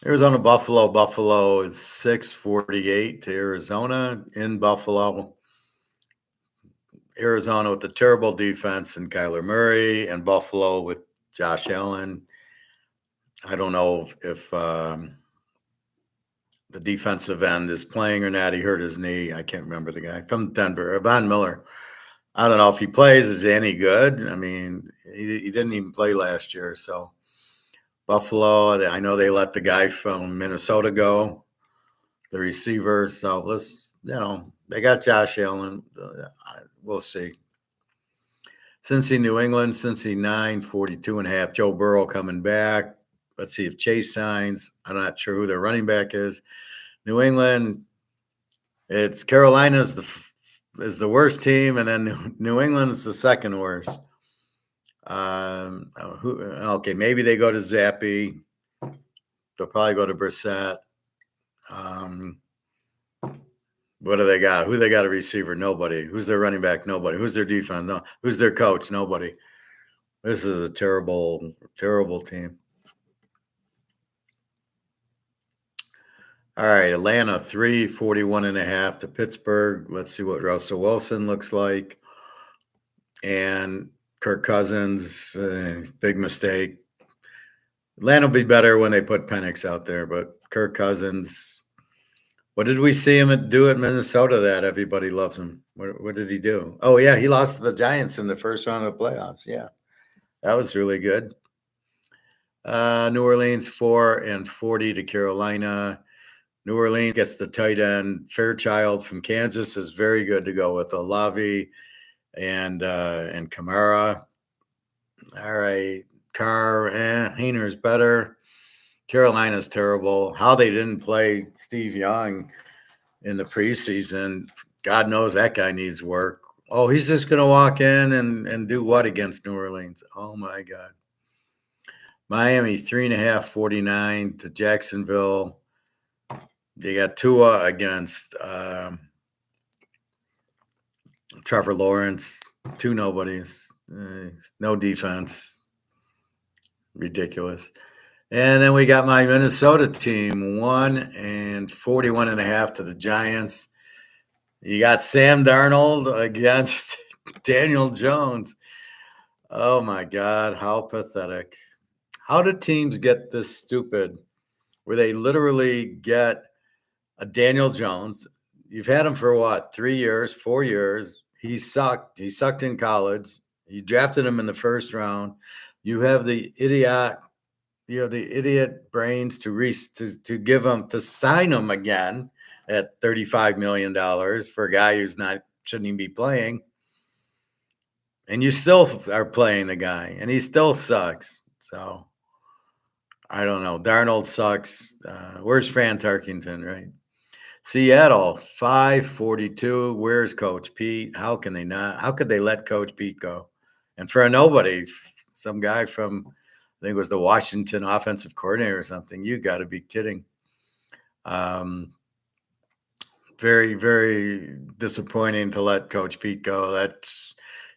Arizona, Buffalo. Buffalo is 6-48 to Arizona in Buffalo. Arizona with the terrible defense and Kyler Murray, and Buffalo with Josh Allen. I don't know if the defensive end is playing or not. He hurt his knee. I can't remember the guy from Denver, Von Miller. I don't know if he plays. Is he any good? I mean, he didn't even play last year. So Buffalo, I know they let the guy from Minnesota go, the receiver. So they got Josh Allen. We'll see. Cincy, New England, Cincy 9, 42.5. Joe Burrow coming back. Let's see if Chase signs. I'm not sure who their running back is. New England, it's Carolina's is the worst team, and then New England is the second worst. Okay, maybe they go to Zappy. They'll probably go to Brissett. Um, what do they got? Who they got a receiver? Nobody. Who's their running back? Nobody. Who's their defense? No. Who's their coach? Nobody. This is a terrible, terrible team. All right, Atlanta 341.5 to Pittsburgh. Let's see what Russell Wilson looks like. And Kirk Cousins, big mistake. Atlanta will be better when they put Penix out there, but Kirk Cousins, what did we see him do at Minnesota that everybody loves him? What did he do? Oh, yeah, he lost to the Giants in the first round of the playoffs. Yeah, that was really good. New Orleans 4-40 to Carolina. New Orleans gets the tight end. Fairchild from Kansas is very good to go with Olave and Kamara. All right, Carr, Hayner's better. Carolina's terrible. How they didn't play Steve Young in the preseason, God knows that guy needs work. Oh, he's just going to walk in and do what against New Orleans? Oh, my God. Miami, 3.5, 49 to Jacksonville. They got Tua against Trevor Lawrence, two nobodies, no defense. Ridiculous. And then we got my Minnesota team, 1-41.5 to the Giants. You got Sam Darnold against Daniel Jones. Oh, my God, how pathetic. How do teams get this stupid where they literally get a Daniel Jones? You've had him for what, 3 years, 4 years. He sucked. He sucked in college. You drafted him in the first round. You have the idiot brains to give him, to sign him again at $35 million for a guy who's shouldn't even be playing. And you still are playing the guy, and he still sucks. So I don't know. Darnold sucks. Where's Fran Tarkington, right? Seattle, 542. Where's Coach Pete? How can they not? How could they let Coach Pete go? And for a nobody, some guy from, I think it was the Washington offensive coordinator or something. You got to be kidding. Very, very disappointing to let Coach Pete go.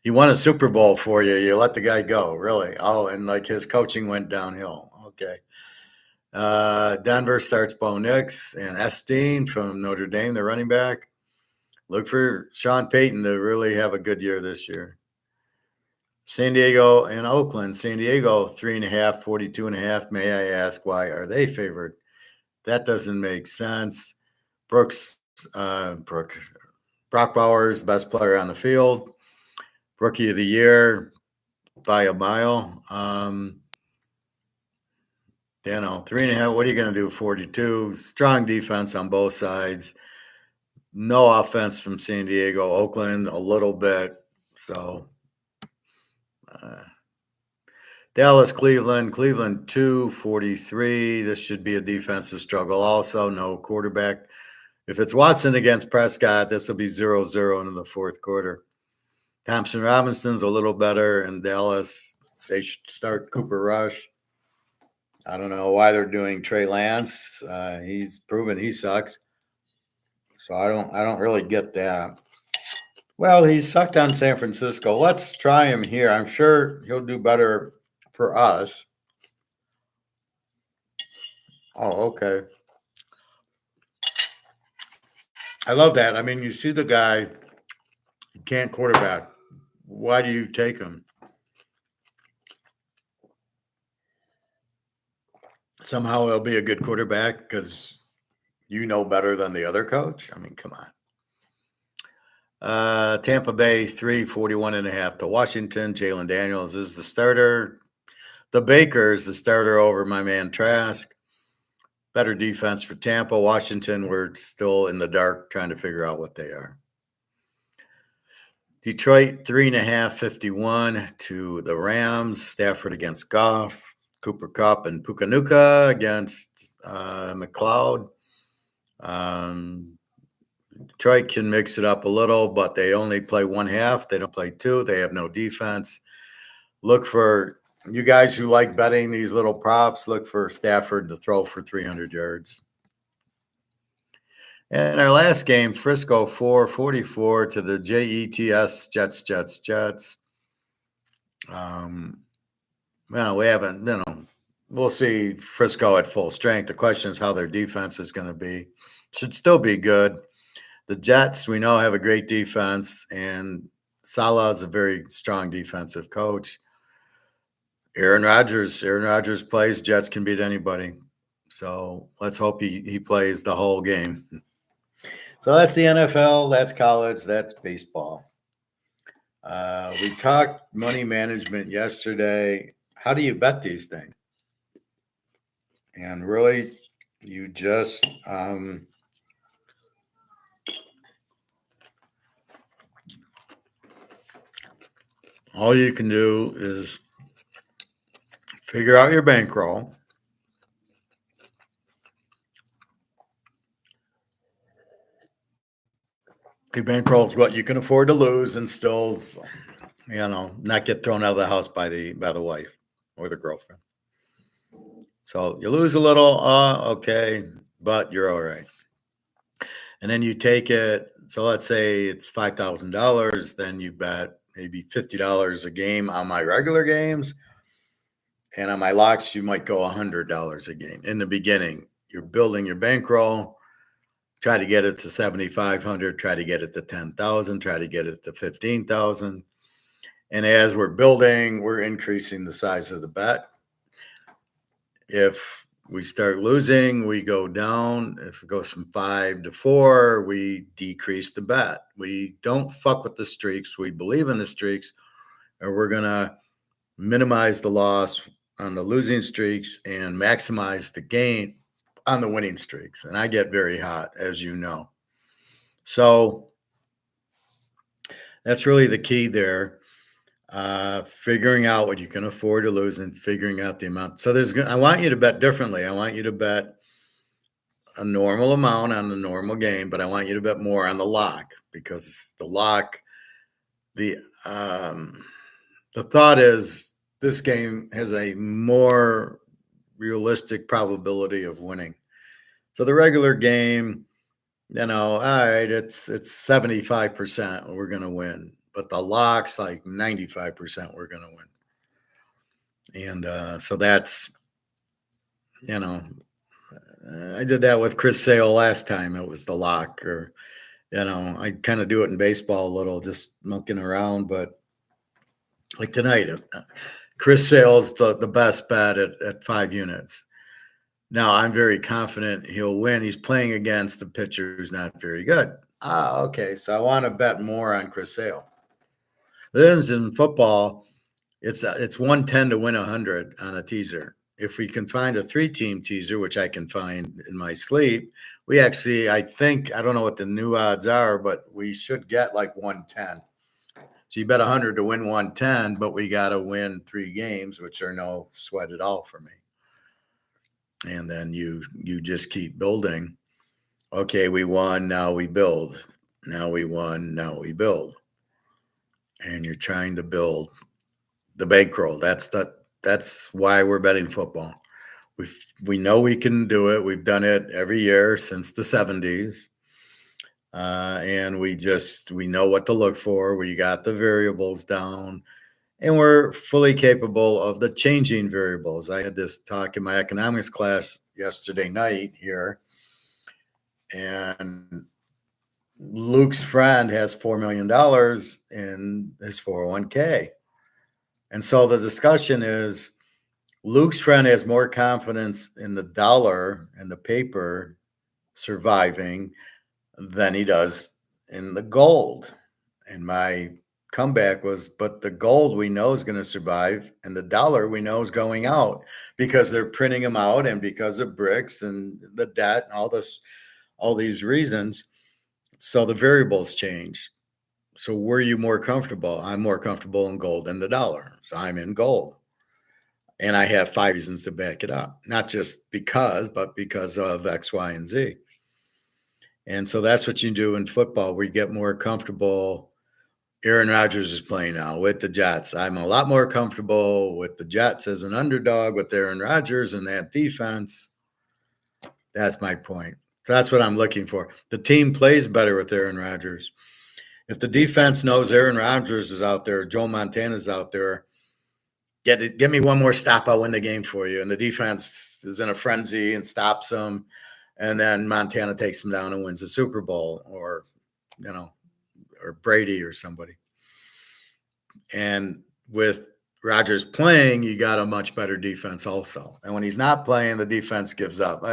He won a Super Bowl for you. You let the guy go, really. Oh, and like his coaching went downhill. Okay. Denver starts Bo Nix and Esteen from Notre Dame, the running back. Look for Sean Payton to really have a good year this year. San Diego and Oakland. San Diego, 3.5, 42.5. May I ask, why are they favored? That doesn't make sense. Brock Bowers, best player on the field. Rookie of the year by a mile. 3.5. What are you going to do? 42. Strong defense on both sides. No offense from San Diego. Oakland, a little bit. So, Dallas, Cleveland, 243. This should be a defensive struggle. Also, no quarterback. If it's Watson against Prescott, this will be 0-0 in the fourth quarter. Thompson Robinson's a little better in Dallas. They should start Cooper Rush. I don't know why they're doing Trey Lance. He's proven he sucks. So I don't really get that. Well, he sucked on San Francisco. Let's try him here. I'm sure he'll do better for us. Oh, okay. I love that. I mean, you see the guy, he can't quarterback. Why do you take him? Somehow he'll be a good quarterback because you know better than the other coach? I mean, come on. Tampa Bay, 341.5 to Washington. Jalen Daniels is the starter. The Baker is the starter over my man Trask. Better defense for Tampa. Washington, we're still in the dark trying to figure out what they are. Detroit, 3.5, 51 to the Rams. Stafford against Goff. Cooper Kupp and Pukanuka against McLeod. Detroit can mix it up a little, but they only play one half. They don't play two. They have no defense. Look for you guys who like betting these little props. Look for Stafford to throw for 300 yards. And our last game, Frisco 444 to the Jets. Um, well, we haven't, we'll see Frisco at full strength. The question is how their defense is going to be. Should still be good. The Jets, we know, have a great defense, and Saleh is a very strong defensive coach. Aaron Rodgers plays. Jets can beat anybody. So let's hope he plays the whole game. So that's the NFL, that's college, that's baseball. We talked money management yesterday. How do you bet these things? And really, you just all you can do is figure out your bankroll. Your bankroll is what you can afford to lose and still, not get thrown out of the house by the wife or the girlfriend. So you lose a little, okay, but you're all right. And then you take it. So let's say it's $5,000. Then you bet maybe $50 a game on my regular games, and on my locks, you might go $100 a game. In the beginning, you're building your bankroll. Try to get it to 7,500. Try to get it to 10,000. Try to get it to 15,000. And as we're building, we're increasing the size of the bet. If we start losing, we go down. If it goes from 5 to 4, we decrease the bet. We don't fuck with the streaks. We believe in the streaks, and we're going to minimize the loss on the losing streaks and maximize the gain on the winning streaks. And I get very hot, as you know. So that's really the key there. Figuring out what you can afford to lose and figuring out the amount. So I want you to bet differently. I want you to bet a normal amount on the normal game, but I want you to bet more on the lock, because the lock, the thought is this game has a more realistic probability of winning. So the regular game, all right, it's 75% we're going to win, but the lock's like 95% we're going to win. And so that's, I did that with Chris Sale last time. It was the lock, or, I kind of do it in baseball a little, just monkeying around. But like tonight, Chris Sale's the best bet at 5 units. Now, I'm very confident he'll win. He's playing against the pitcher who's not very good. Okay. So I want to bet more on Chris Sale. This in football, it's 110 to win 100 on a teaser. If we can find a 3-team teaser, which I can find in my sleep, we actually, I think, I don't know what the new odds are, but we should get like 110. So you bet 100 to win 110, but we got to win 3 games, which are no sweat at all for me. And then you just keep building. Okay, we won, now we build. Now we won, now we build. And you're trying to build the bankroll. That's why we're betting football. We know we can do it. We've done it every year since the 70s. And we know what to look for. We got the variables down, and we're fully capable of the changing variables. I had this talk in my economics class yesterday night here, and Luke's friend has $4 million in his 401k. And so the discussion is, Luke's friend has more confidence in the dollar and the paper surviving than he does in the gold. And my comeback was, but the gold we know is going to survive, and the dollar we know is going out, because they're printing them out, and because of BRICS and the debt and all these reasons. So the variables change. So were you more comfortable? I'm more comfortable in gold than the dollar. So I'm in gold. And I have 5 reasons to back it up, not just because, but because of X, Y, and Z. And so that's what you do in football. We get more comfortable Aaron Rodgers is playing now with the Jets. I'm a lot more comfortable with the Jets as an underdog with Aaron Rodgers and that defense. That's my point. That's what I'm looking for. The team plays better with Aaron Rodgers. If the defense knows Aaron Rodgers is out there, Joe Montana's out there, get me one more stop, I'll win the game for you. And the defense is in a frenzy and stops them. And then Montana takes them down and wins the Super Bowl, or, or Brady or somebody. And with Rodgers playing, you got a much better defense also. And when he's not playing, the defense gives up.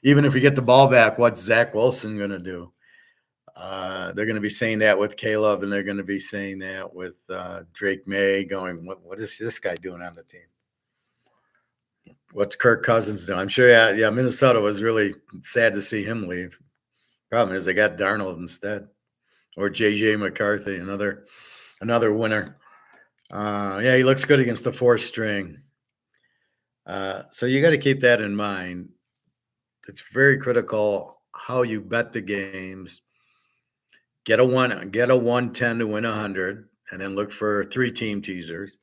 Even if you get the ball back, what's Zach Wilson going to do? They're going to be saying that with Caleb, and they're going to be saying that with Drake May going, what is this guy doing on the team? What's Kirk Cousins doing? I'm sure, Minnesota was really sad to see him leave. Problem is they got Darnold instead, or J.J. McCarthy, another winner. He looks good against the fourth string. So you got to keep that in mind. It's very critical how you bet the games. Get a 110 to win 100, and then look for 3-team teasers.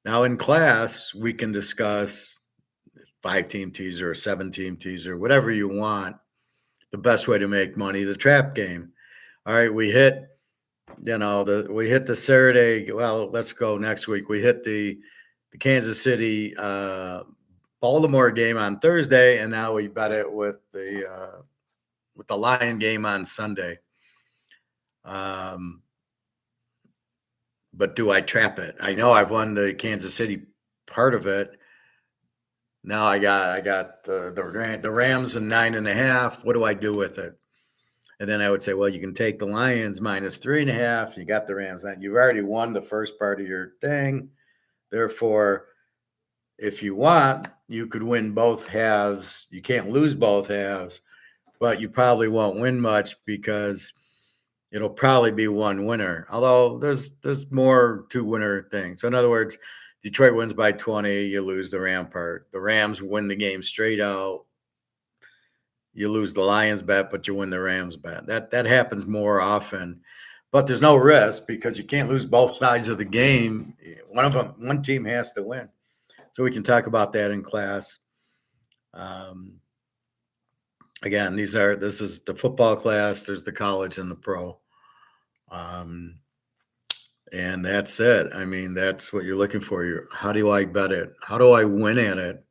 Now in class, we can discuss 5-team teaser or 7-team teaser, whatever you want. The best way to make money, the trap game. All right, we hit, we hit the Saturday. Well, let's go next week. We hit the Kansas City Baltimore game on Thursday, and now we bet it with the Lion game on Sunday. But do I trap it? I know I've won the Kansas City part of it. Now I got the Rams and 9.5. What do I do with it? And then I would say, well, you can take the Lions minus 3.5. You got the Rams. You've already won the first part of your thing. Therefore, if you want, you could win both halves. You can't lose both halves, but you probably won't win much because it'll probably be one winner. Although there's more two-winner things. So in other words, Detroit wins by 20, you lose the Ram part. The Rams win the game straight out. You lose the Lions bet, but you win the Rams bet. That happens more often. But there's no risk because you can't lose both sides of the game. One team has to win. So we can talk about that in class. Again, this is the football class. There's the college and the pro. And that's it. I mean, that's what you're looking for. How do I bet it? How do I win at it?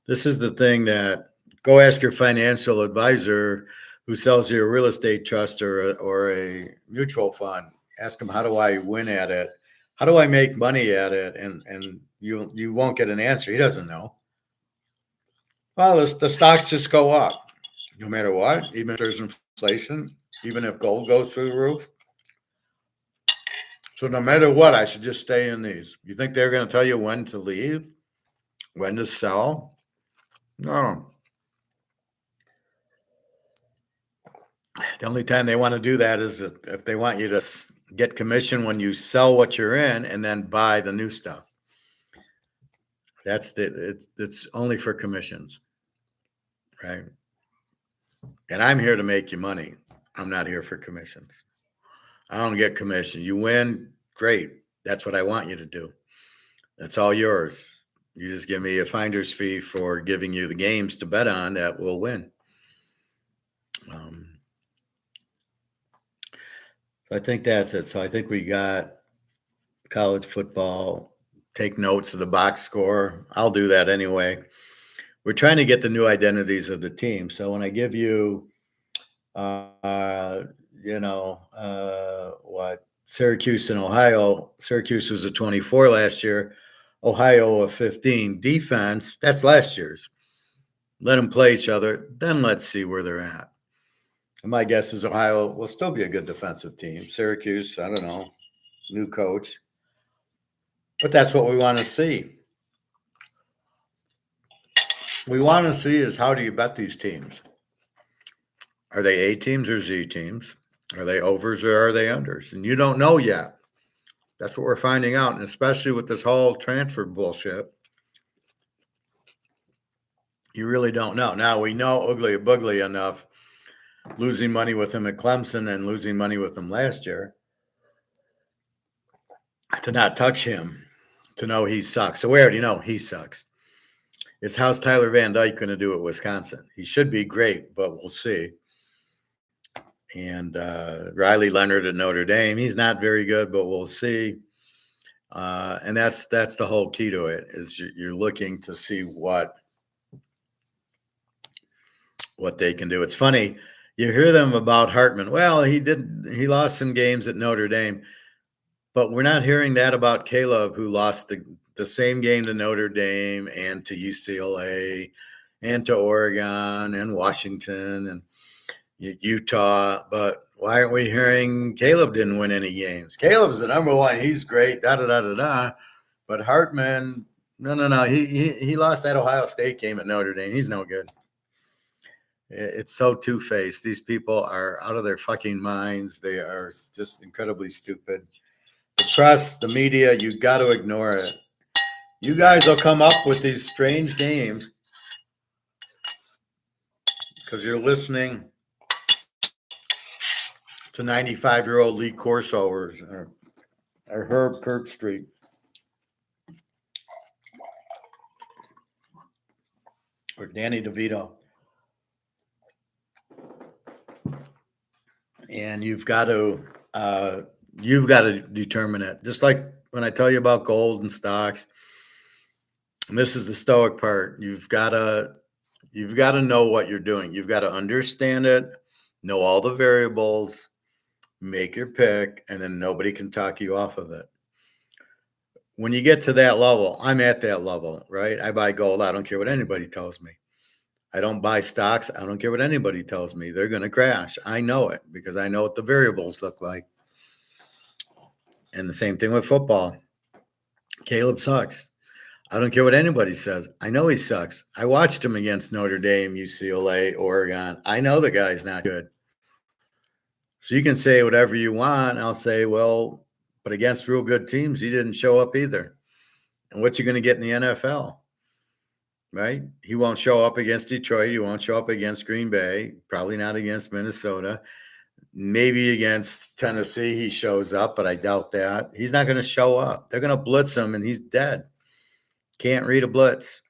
This is the thing that go ask your financial advisor who sells you a real estate trust or a mutual fund. Ask them, how do I win at it? How do I make money at it? And you won't get an answer. He doesn't know. Well, the stocks just go up no matter what, even if there's inflation, even if gold goes through the roof. So no matter what, I should just stay in these. You think they're going to tell you when to leave, when to sell? No. The only time they want to do that is if they want you to get commission when you sell what you're in and then buy the new stuff. It's only for commissions, right? And I'm here to make you money. I'm not here for commissions. I don't get commission. You win, great. That's what I want you to do. That's all yours. You just give me a finder's fee for giving you the games to bet on that will win. I think that's it. So I think we got college football. Take notes of the box score. I'll do that anyway. We're trying to get the new identities of the team. So when I give you, Syracuse and Ohio, Syracuse was a 24 last year, Ohio a 15 defense. That's last year's. Let them play each other. Then let's see where they're at. And my guess is Ohio will still be a good defensive team. Syracuse, I don't know, new coach. But that's what we want to see. We want to see is how do you bet these teams? Are they A teams or Z teams? Are they overs or are they unders? And you don't know yet. That's what we're finding out. And especially with this whole transfer bullshit, you really don't know. Now we know Ugly Boogly enough, losing money with him at Clemson and losing money with him last year. to not touch him, to know he sucks. So we already know he sucks. It's how's Tyler Van Dyke going to do at Wisconsin? He should be great, but we'll see. And Riley Leonard at Notre Dame, he's not very good, but we'll see. And that's the whole key to it, is you're looking to see what they can do. It's funny, you hear them about Hartman. Well, he lost some games at Notre Dame, but we're not hearing that about Caleb, who lost the same game to Notre Dame and to UCLA and to Oregon and Washington and Utah. But why aren't we hearing Caleb didn't win any games? Caleb's the number one. He's great. But Hartman, no. He lost that Ohio State game at Notre Dame. He's no good. It's so two-faced. These people are out of their fucking minds. They are just incredibly stupid. The press, the media, you got to ignore it. You guys will come up with these strange games because you're listening to 95-year-old Lee Corsover or Herb Kirkstreet. Or Danny DeVito. And you've got to determine it. Just like when I tell you about gold and stocks, and this is the stoic part. You've got to know what you're doing. You've got to understand it, know all the variables, make your pick, and then nobody can talk you off of it. When you get to that level, I'm at that level, right? I buy gold. I don't care what anybody tells me. I don't buy stocks. I don't care what anybody tells me. They're going to crash. I know it because I know what the variables look like. And the same thing with football. Caleb sucks. I don't care what anybody says. I know he sucks. I watched him against Notre Dame, UCLA, Oregon. I know the guy's not good. So you can say whatever you want. I'll say, well, but against real good teams, he didn't show up either. And what you going to get in the NFL? Right? He won't show up against Detroit. He won't show up against Green Bay. Probably not against Minnesota. Maybe against Tennessee he shows up, but I doubt that. He's not going to show up. They're going to blitz him, and he's dead. Can't read a blitz.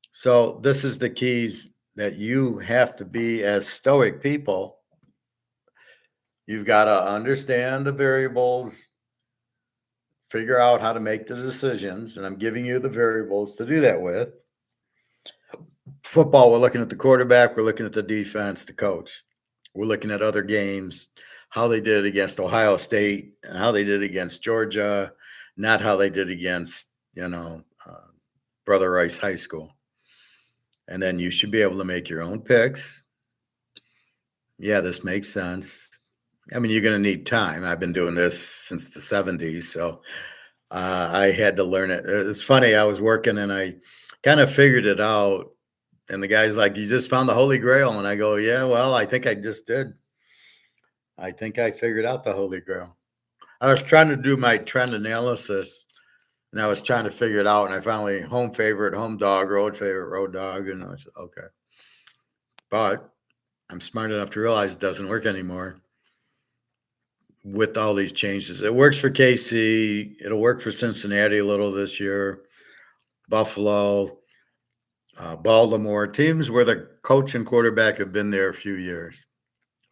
So this is the keys that you have to be as stoic people. You've got to understand the variables, figure out how to make the decisions, and I'm giving you the variables to do that with. Football, we're looking at the quarterback, we're looking at the defense, the coach. We're looking at other games, how they did against Ohio State and how they did against Georgia, not how they did against, Brother Rice High School. And then you should be able to make your own picks. Yeah, this makes sense. I mean, you're going to need time. I've been doing this since the 70s, so I had to learn it. It's funny. I was working and I kind of figured it out. And the guy's like, you just found the Holy Grail. And I go, yeah, well, I think I just did. I think I figured out the Holy Grail. I was trying to do my trend analysis, and I was trying to figure it out. And I finally, home favorite, home dog, road favorite, road dog. And I said, okay. But I'm smart enough to realize it doesn't work anymore with all these changes. It works for KC. It'll work for Cincinnati a little this year. Buffalo. Baltimore, teams where the coach and quarterback have been there a few years.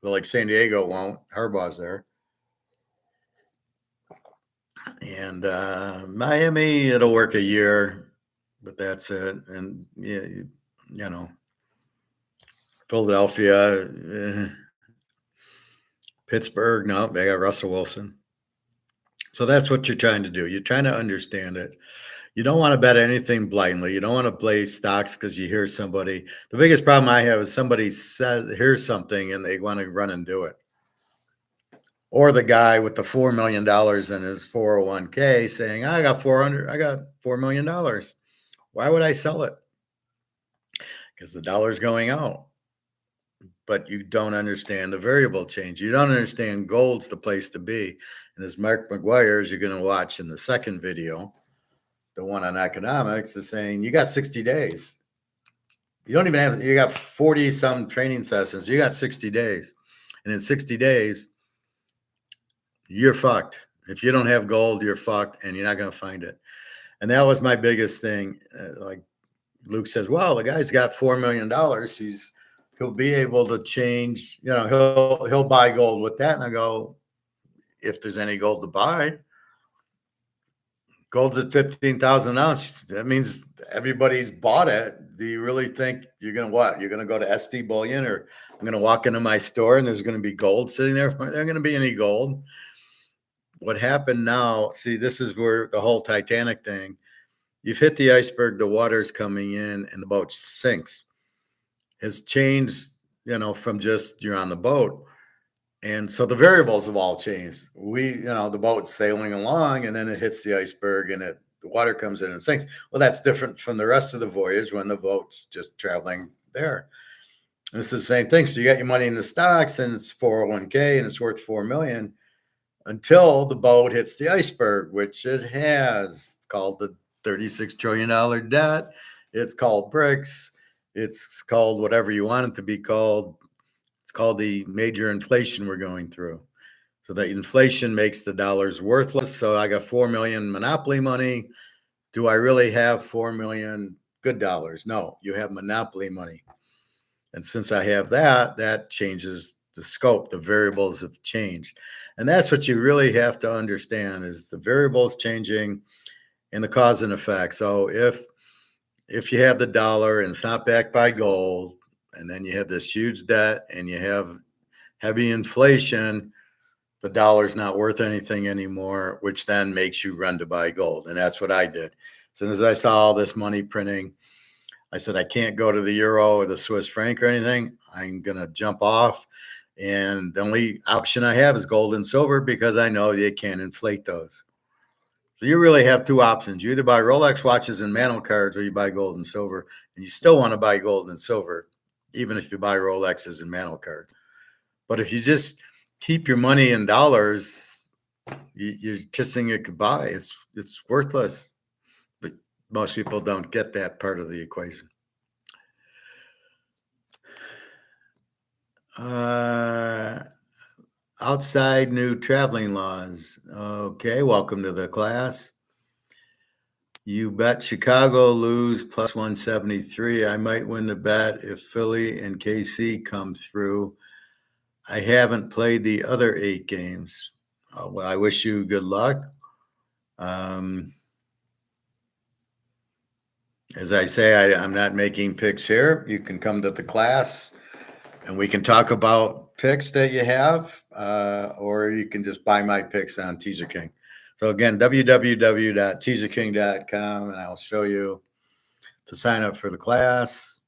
But like San Diego won't. Harbaugh's there. And Miami, it'll work a year, but that's it. And, Philadelphia, Pittsburgh, no, they got Russell Wilson. So that's what you're trying to do. You're trying to understand it. You don't want to bet anything blindly. You don't want to play stocks because you hear somebody. The biggest problem I have is somebody hears something and they want to run and do it. Or the guy with the $4 million in his 401k saying, I got $4 million. Why would I sell it? Because the dollar's going out. But you don't understand the variable change. You don't understand gold's the place to be. And as Mark McGuire, as you're going to watch in the second video, the one on economics, is saying you got 60 days. You don't even have, you got 40 some training sessions. You got 60 days. And in 60 days, you're fucked. If you don't have gold, you're fucked, and you're not going to find it. And that was my biggest thing. Like Luke says, well, the guy's got $4 million. He'll be able to change, he'll buy gold with that. And I go, if there's any gold to buy, gold's at 15,000 an ounce. That means everybody's bought it. Do you really think you're going to what? You're going to go to SD Bullion, or I'm going to walk into my store and there's going to be gold sitting there? There's not going to be any gold. What happened now, see, this is where the whole Titanic thing, you've hit the iceberg, the water's coming in, and the boat sinks. Has changed, from just you're on the boat. And so the variables have all changed. The boat's sailing along, and then it hits the iceberg, and the water comes in and sinks. Well, that's different from the rest of the voyage when the boat's just traveling there. And it's the same thing. So you got your money in the stocks, and it's 401k, and it's worth $4 million until the boat hits the iceberg, which it has. It's called the $36 trillion debt. It's called BRICS. It's called whatever you want it to be called. It's called the major inflation we're going through. So the inflation makes the dollars worthless. So I got 4 million monopoly money. Do I really have 4 million good dollars? No, you have monopoly money. And since I have that changes the scope. The variables have changed. And that's what you really have to understand is the variables changing and the cause and effect. So if you have the dollar and it's not backed by gold, and then you have this huge debt and you have heavy inflation, the dollar's not worth anything anymore, which then makes you run to buy gold. And that's what I did. As soon as I saw all this money printing, I said, I can't go to the euro or the Swiss franc or anything. I'm going to jump off. And the only option I have is gold and silver because I know you can't inflate those. So you really have two options. You either buy Rolex watches and mantle cards or you buy gold and silver. And you still want to buy gold and silver, even if you buy Rolexes and mantle cards. But if you just keep your money in dollars, you're kissing it goodbye. It's worthless. But most people don't get that part of the equation. Outside new traveling laws. Okay, welcome to the class. You bet Chicago lose plus 173. I might win the bet if Philly and KC come through. I haven't played the other 8 games. Well, I wish you good luck. As I say, I'm not making picks here. You can come to the class and we can talk about picks that you have, or you can just buy my picks on Teaserking. So again, www.teaserking.com, and I'll show you to sign up for the class.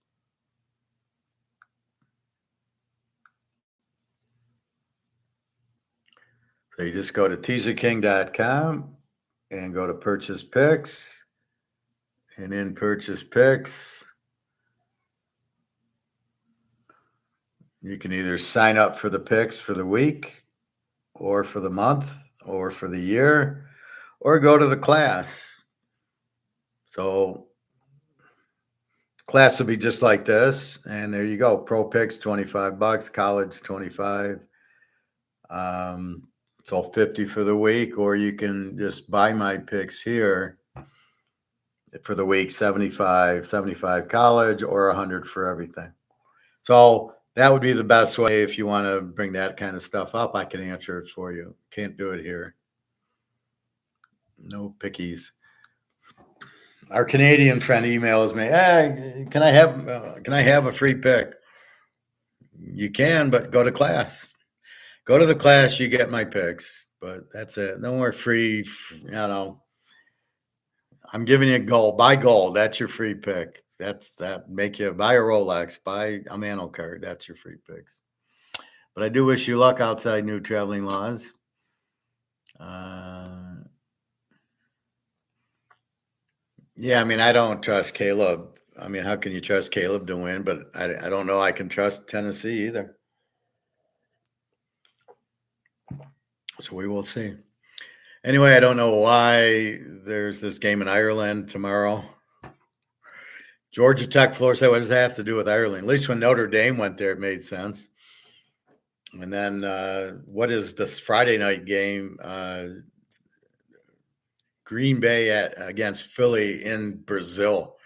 So you just go to teaserking.com and go to purchase picks, and in purchase picks, you can either sign up for the picks for the week or for the month or for the year or go to the class. So class will be just like this. And there you go. Pro picks, $25, college, 25. So 50 for the week, or you can just buy my picks here for the week, 75 college or 100 for everything. So that would be the best way. If you want to bring that kind of stuff up, I can answer it for you. Can't do it here. No pickies. Our Canadian friend emails me, hey, can I have a free pick? You can, but go to class. Go to the class, you get my picks, but that's it. No more free, I'm giving you gold. Buy gold. That's your free pick. That make you buy a Rolex, buy a mantle card. That's your free picks. But I do wish you luck outside new traveling laws. Yeah, I mean, I don't trust Caleb. I mean, how can you trust Caleb to win? But I don't know I can trust Tennessee either. So we will see. Anyway, I don't know why there's this game in Ireland tomorrow. Georgia Tech, Florida State. What does that have to do with Ireland? At least when Notre Dame went there, it made sense. And then what is this Friday night game? Green Bay against Philly in Brazil.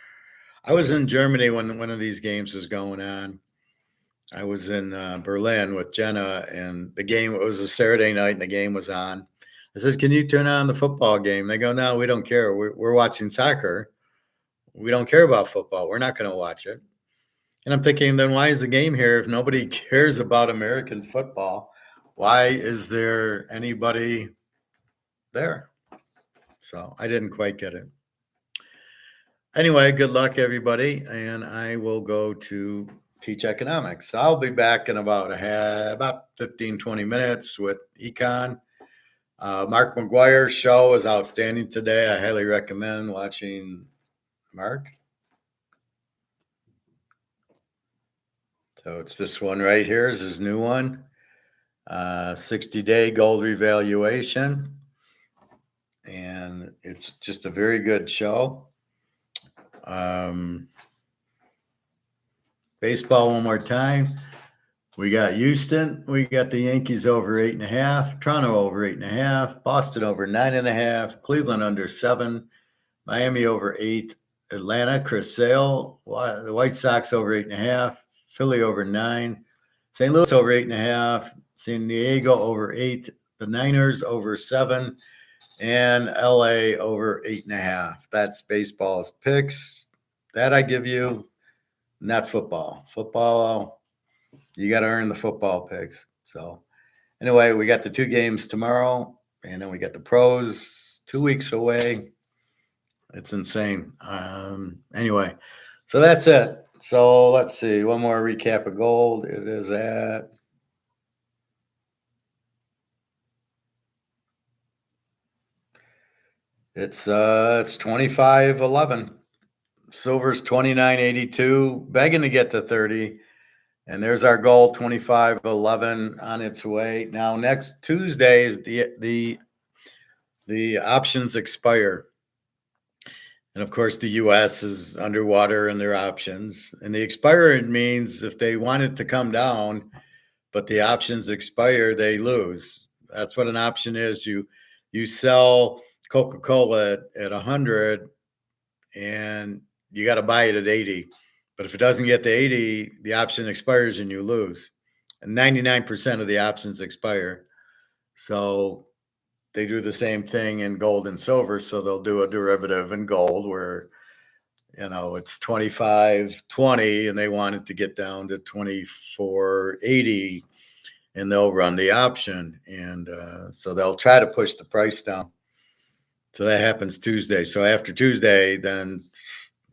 I was in Germany when one of these games was going on. I was in Berlin with Jenna, and it was a Saturday night, and the game was on. I says, "Can you turn on the football game?" They go, "No, we don't care. We're watching soccer. We don't care about football. We're not going to watch it." And I'm thinking, then why is the game here if nobody cares about American football? Why is there anybody there? So I didn't quite get it. Anyway, good luck, everybody, and I will go to teach economics. So I'll be back in about 15, 20 minutes with econ. Mark McGuire's show is outstanding today. I highly recommend watching Mark. So it's this one right here is his new one, 60-day gold revaluation. And it's just a very good show. Baseball one more time. We got Houston. We got the Yankees over 8.5. Toronto over 8.5. Boston over 9.5. Cleveland under 7. Miami over 8. Atlanta, Chris Sale. The White Sox over 8.5. Philly over 9. St. Louis over 8.5. San Diego over 8. The Niners over 7. And LA over 8.5. That's baseball's picks. That I give you, not football. Football, you got to earn the football picks. So anyway, we got the 2 games tomorrow, and then we got the pros 2 weeks away. It's insane. Anyway, so that's it. So let's see. One more recap of gold. It is at it's 25.11. Silver's 29.82, begging to get to 30. And there's our goal, 25.11 on its way. Now, next Tuesday is the options expire. And of course, the US is underwater in their options. And the expire means if they want it to come down, but the options expire, they lose. That's what an option is. You sell Coca-Cola at 100 and you got to buy it at 80. But if it doesn't get to 80, the option expires and you lose. And 99% of the options expire. So they do the same thing in gold and silver. So they'll do a derivative in gold where, it's 25.20 and they want it to get down to 24.80 and they'll run the option. And so they'll try to push the price down. So that happens Tuesday. So after Tuesday, then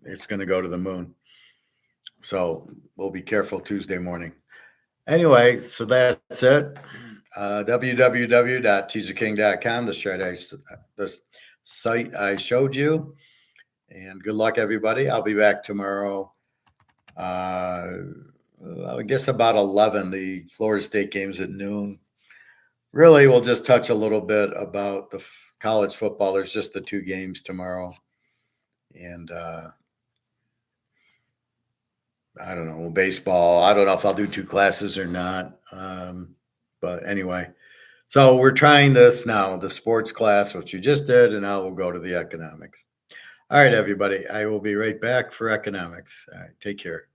it's going to go to the moon. So we'll be careful Tuesday morning. Anyway, so that's it. www.teaserking.com, the site I showed you. And good luck, everybody. I'll be back tomorrow. I guess about 11. The Florida State game's at noon. Really, we'll just touch a little bit about the college football. There's just the 2 games tomorrow. And I don't know, baseball. I don't know if I'll do 2 classes or not. But anyway, so we're trying this now, the sports class, which you just did, and now we'll go to the economics. All right, everybody. I will be right back for economics. All right, take care.